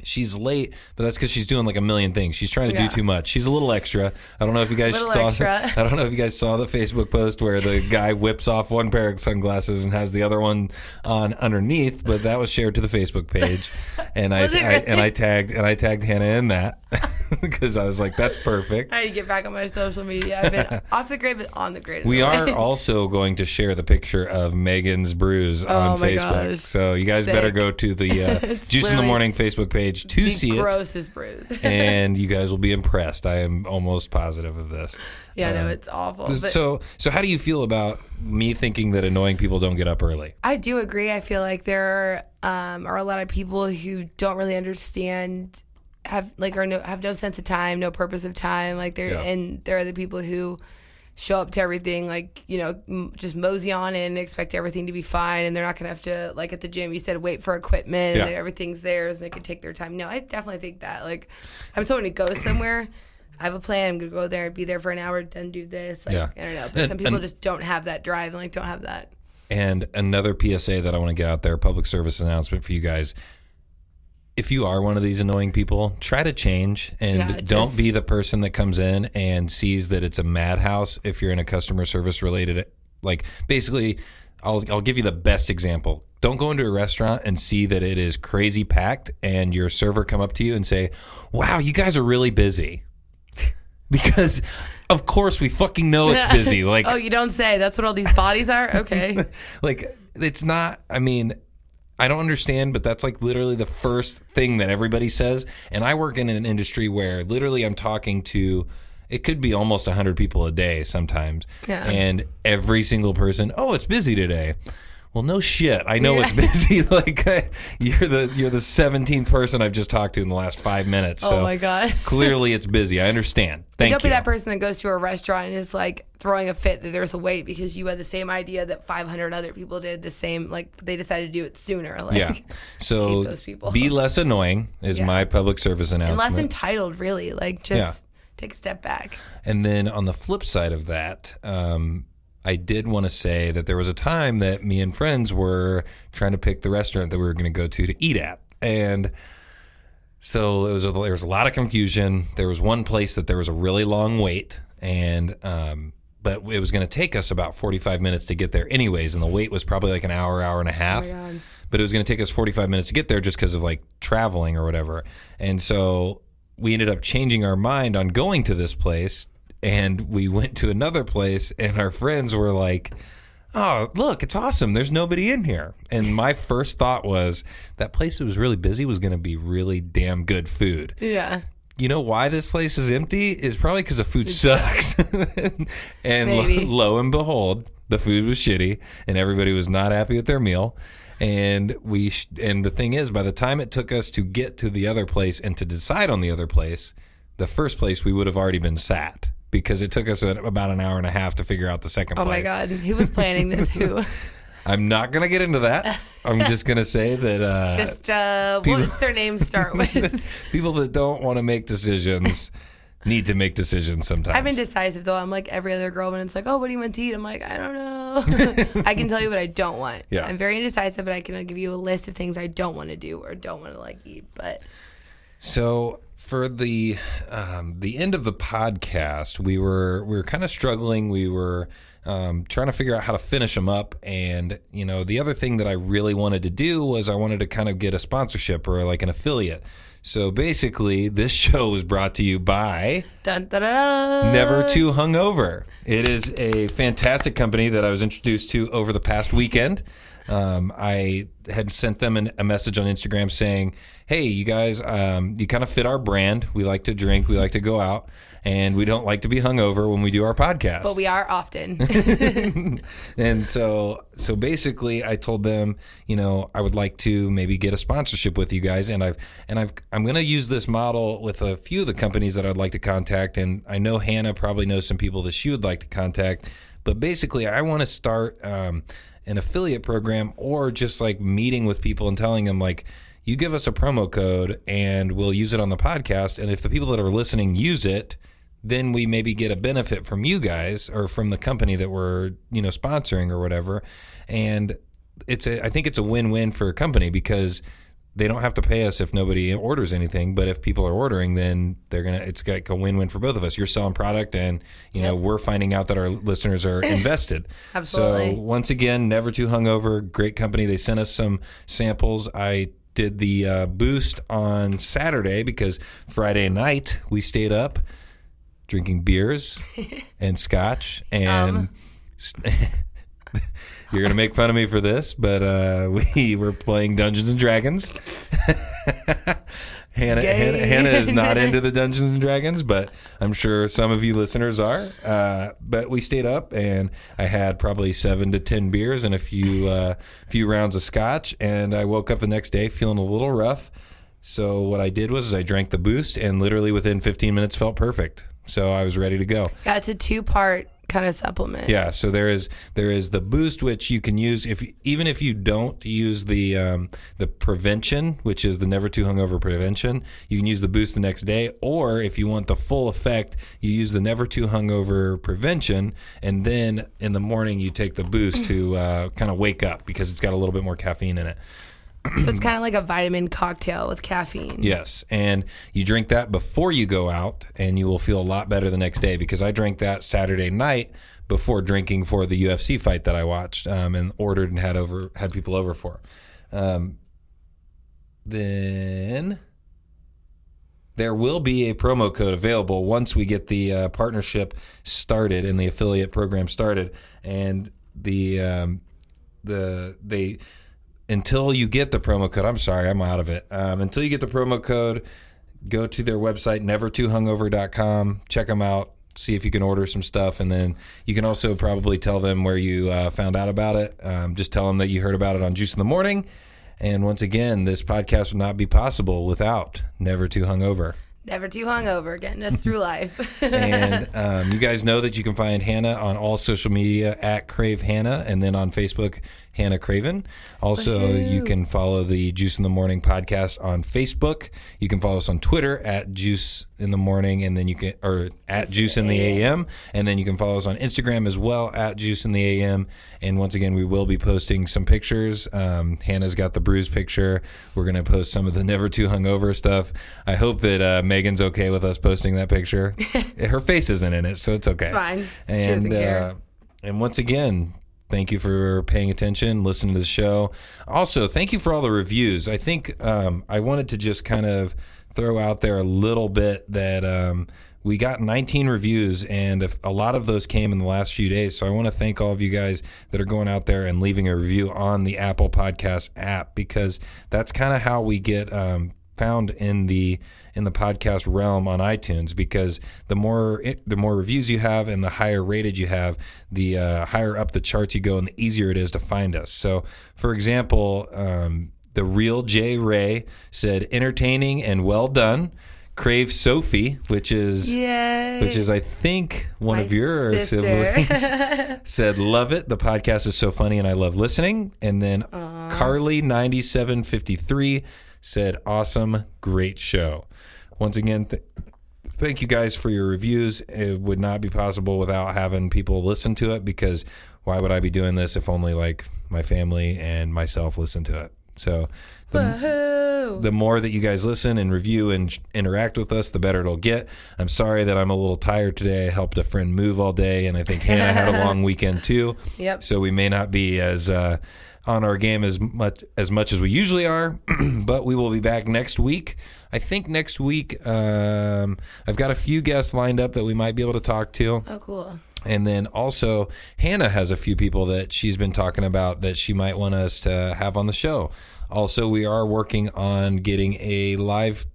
S2: she's late, but that's because she's doing like a million things. She's trying to do too much. She's a little extra. I don't know if you guys saw the Facebook post where the guy whips off one pair of sunglasses and has the other one on underneath, but that was shared to the Facebook page, and I tagged Hannah in that. Because I was like, that's perfect.
S3: I need to get back on my social media. I've been off the grid, but on the grid.
S2: We are also going to share the picture of Megan's bruise on Facebook.
S3: Gosh.
S2: So you guys better go to the Juice in the Morning Facebook page to see it.
S3: Grossest bruise.
S2: And you guys will be impressed. I am almost positive of this.
S3: Yeah, no, it's awful. But
S2: so how do you feel about me thinking that annoying people don't get up early?
S3: I do agree. I feel like there are a lot of people who don't really understand, have no sense of time, no purpose of time. Like and there are the people who show up to everything like, just mosey on in and expect everything to be fine, and they're not gonna have to, like at the gym you said, wait for equipment and everything's theirs and they can take their time. No, I definitely think that, like, I'm someone who goes somewhere, I have a plan, I'm gonna go there and be there for an hour, then do this. Like, I don't know, but some people just don't have that drive and don't have that. And
S2: another PSA that I want to get out there, public service announcement for you guys. If you are one of these annoying people, try to change and don't be the person that comes in and sees that it's a madhouse if you're in a customer service related. Like, basically, I'll give you the best example. Don't go into a restaurant and see that it is crazy packed and your server come up to you and say, wow, you guys are really busy. Because of course we fucking know it's busy. Like, oh, you don't say. That's what all these bodies are? Okay. Like, it's not, I mean, I don't understand, but that's like literally the first thing that everybody says. And I work in an industry where literally I'm talking to, it could be almost 100 people a day sometimes. Yeah. And every single person, oh, it's busy today. Well, no shit. I know it's busy. Like, you're the 17th person I've just talked to in the last 5 minutes. So my God. Clearly it's busy. I understand. Thank you. Don't be that person that goes to a restaurant and is like throwing a fit that there's a wait because you had the same idea that 500 other people did the same, like they decided to do it sooner. Like, yeah. So hate those people. Be less annoying is my public service announcement. And less entitled, really. Like, just
S3: take a step back.
S2: And then on the flip side of that, I did want to say that there was a time that me and friends were trying to pick the restaurant that we were going to go to eat at. And so there was a lot of confusion. There was one place that there was a really long wait, and but it was going to take us about 45 minutes to get there anyways, and the wait was probably like an hour and a half.
S3: Oh my God.
S2: But it was going to take us 45 minutes to get there just because of like traveling or whatever. And so we ended up changing our mind on going to this place, and we went to another place, and our friends were like, oh, look, it's awesome. There's nobody in here. And my first thought was that place that was really busy was going to be really damn good food.
S3: Yeah.
S2: You know why this place is empty? Is probably because the food sucks. And lo and behold, the food was shitty, and everybody was not happy with their meal. And the thing is, by the time it took us to get to the other place and to decide on the other place, the first place we would have already been sat, because it took us about an hour and a half to figure out the second place.
S3: Oh my God. Who was planning this? Who?
S2: I'm not going to get into that. I'm just going to say that...
S3: what does their name start with?
S2: People that don't want to make decisions need to make decisions sometimes.
S3: I'm indecisive, though. I'm like every other girl when it's like, oh, what do you want to eat? I'm like, I don't know. I can tell you what I don't want.
S2: Yeah.
S3: I'm very indecisive, but I can give you a list of things I don't want to do or don't want to like eat. But
S2: so for the end of the podcast, we were kind of struggling. We were trying to figure out how to finish them up. And, you know, the other thing that I really wanted to do was I wanted to kind of get a sponsorship or like an affiliate. So basically, this show was brought to you by
S3: dun, dun, dun, dun.
S2: Never Too Hungover. It is a fantastic company that I was introduced to over the past weekend. I had sent them a message on Instagram saying, hey, you guys, you kind of fit our brand. We like to drink. We like to go out. And we don't like to be hungover when we do our podcast.
S3: But we are often.
S2: And so basically I told them, you know, I would like to maybe get a sponsorship with you guys. And I'm going to use this model with a few of the companies that I'd like to contact. And I know Hannah probably knows some people that she would like to contact. But basically I want to start an affiliate program, or just like meeting with people and telling them like, you give us a promo code and we'll use it on the podcast. And if the people that are listening use it, then we maybe get a benefit from you guys or from the company that we're, you know, sponsoring or whatever. And I think it's a win-win for a company, because they don't have to pay us if nobody orders anything. But if people are ordering, then it's like a win-win for both of us. You're selling product, and, you know, we're finding out that our listeners are invested.
S3: Absolutely.
S2: So once again, Never Too Hungover, great company. They sent us some samples. I did the boost on Saturday because Friday night we stayed up drinking beers and scotch, and you're going to make fun of me for this, but we were playing Dungeons and Dragons. Hannah is not into the Dungeons and Dragons, but I'm sure some of you listeners are. But we stayed up, and I had probably 7 to 10 beers and a few rounds of scotch, and I woke up the next day feeling a little rough. So what I did was I drank the boost, and literally within 15 minutes felt perfect. So I was ready to go.
S3: Yeah, it's a 2-part kind of supplement.
S2: Yeah, so there is the boost, which you can use even if you don't use the prevention, which is the Never Too Hungover prevention. You can use the boost the next day, or if you want the full effect, you use the Never Too Hungover prevention, and then in the morning you take the boost to kind of wake up, because it's got a little bit more caffeine in it.
S3: So it's kind of like a vitamin cocktail with caffeine.
S2: Yes, and you drink that before you go out, and you will feel a lot better the next day, because I drank that Saturday night before drinking for the UFC fight that I watched, and ordered and had people over for. Then there will be a promo code available once we get the partnership started and the affiliate program started, and until you get the promo code, I'm sorry, I'm out of it. Until you get the promo code, go to their website, nevertoohungover.com. Check them out. See if you can order some stuff. And then you can also probably tell them where you found out about it. Just tell them that you heard about it on Juice in the Morning. And once again, this podcast would not be possible without Never Too Hungover.
S3: Never too hungover, getting us through life.
S2: And you guys know that you can find Hannah on all social media at Crave Hannah, and then on Facebook, Hannah Craven. Also, you can follow the Juice in the Morning podcast on Facebook. You can follow us on Twitter at Juice in the Morning, and then you can, or at Juice in the AM, and then you can follow us on Instagram as well at Juice in the AM. And once again, we will be posting some pictures. Hannah's got the bruise picture. We're going to post some of the never too hungover stuff. I hope that Megan's okay with us posting that picture. Her face isn't in it, so it's okay.
S3: It's fine.
S2: And,
S3: she doesn't care.
S2: And once again, thank you for paying attention, listening to the show. Also, thank you for all the reviews. I think I wanted to just kind of throw out there a little bit that we got 19 reviews, and a lot of those came in the last few days. So I want to thank all of you guys that are going out there and leaving a review on the Apple Podcast app, because that's kind of how we get found in the podcast realm on iTunes, because the more reviews you have and the higher rated you have, the higher up the charts you go and the easier it is to find us. So, for example, the Real J Ray said, entertaining and well done. Crave Sophie, which is I think one of your siblings, said, love it. The podcast is so funny and I love listening. And then Carly 9753 said, awesome, great show. Once again, thank you guys for your reviews. It would not be possible without having people listen to it, because why would I be doing this if only like my family and myself listen to it? So the more that you guys listen and review and interact with us, the better it'll get. I'm sorry that I'm a little tired today. I helped a friend move all day, and I think Hannah had a long weekend too.
S3: Yep.
S2: So we may not be as on our game as much as we usually are, but we will be back next week. I think next week I've got a few guests lined up that we might be able to talk to.
S3: Oh, cool.
S2: And then also Hannah has a few people that she's been talking about that she might want us to have on the show. Also, we are working on getting a live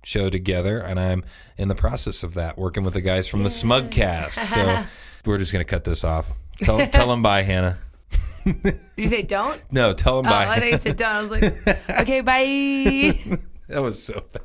S2: show together, and I'm in the process of that, working with the guys from the Smugcast. So we're just going to cut this off. Tell them bye, Hannah.
S3: Did you say don't?
S2: No, tell them bye.
S3: I thought you said don't. I was like, okay, bye.
S2: That was so bad.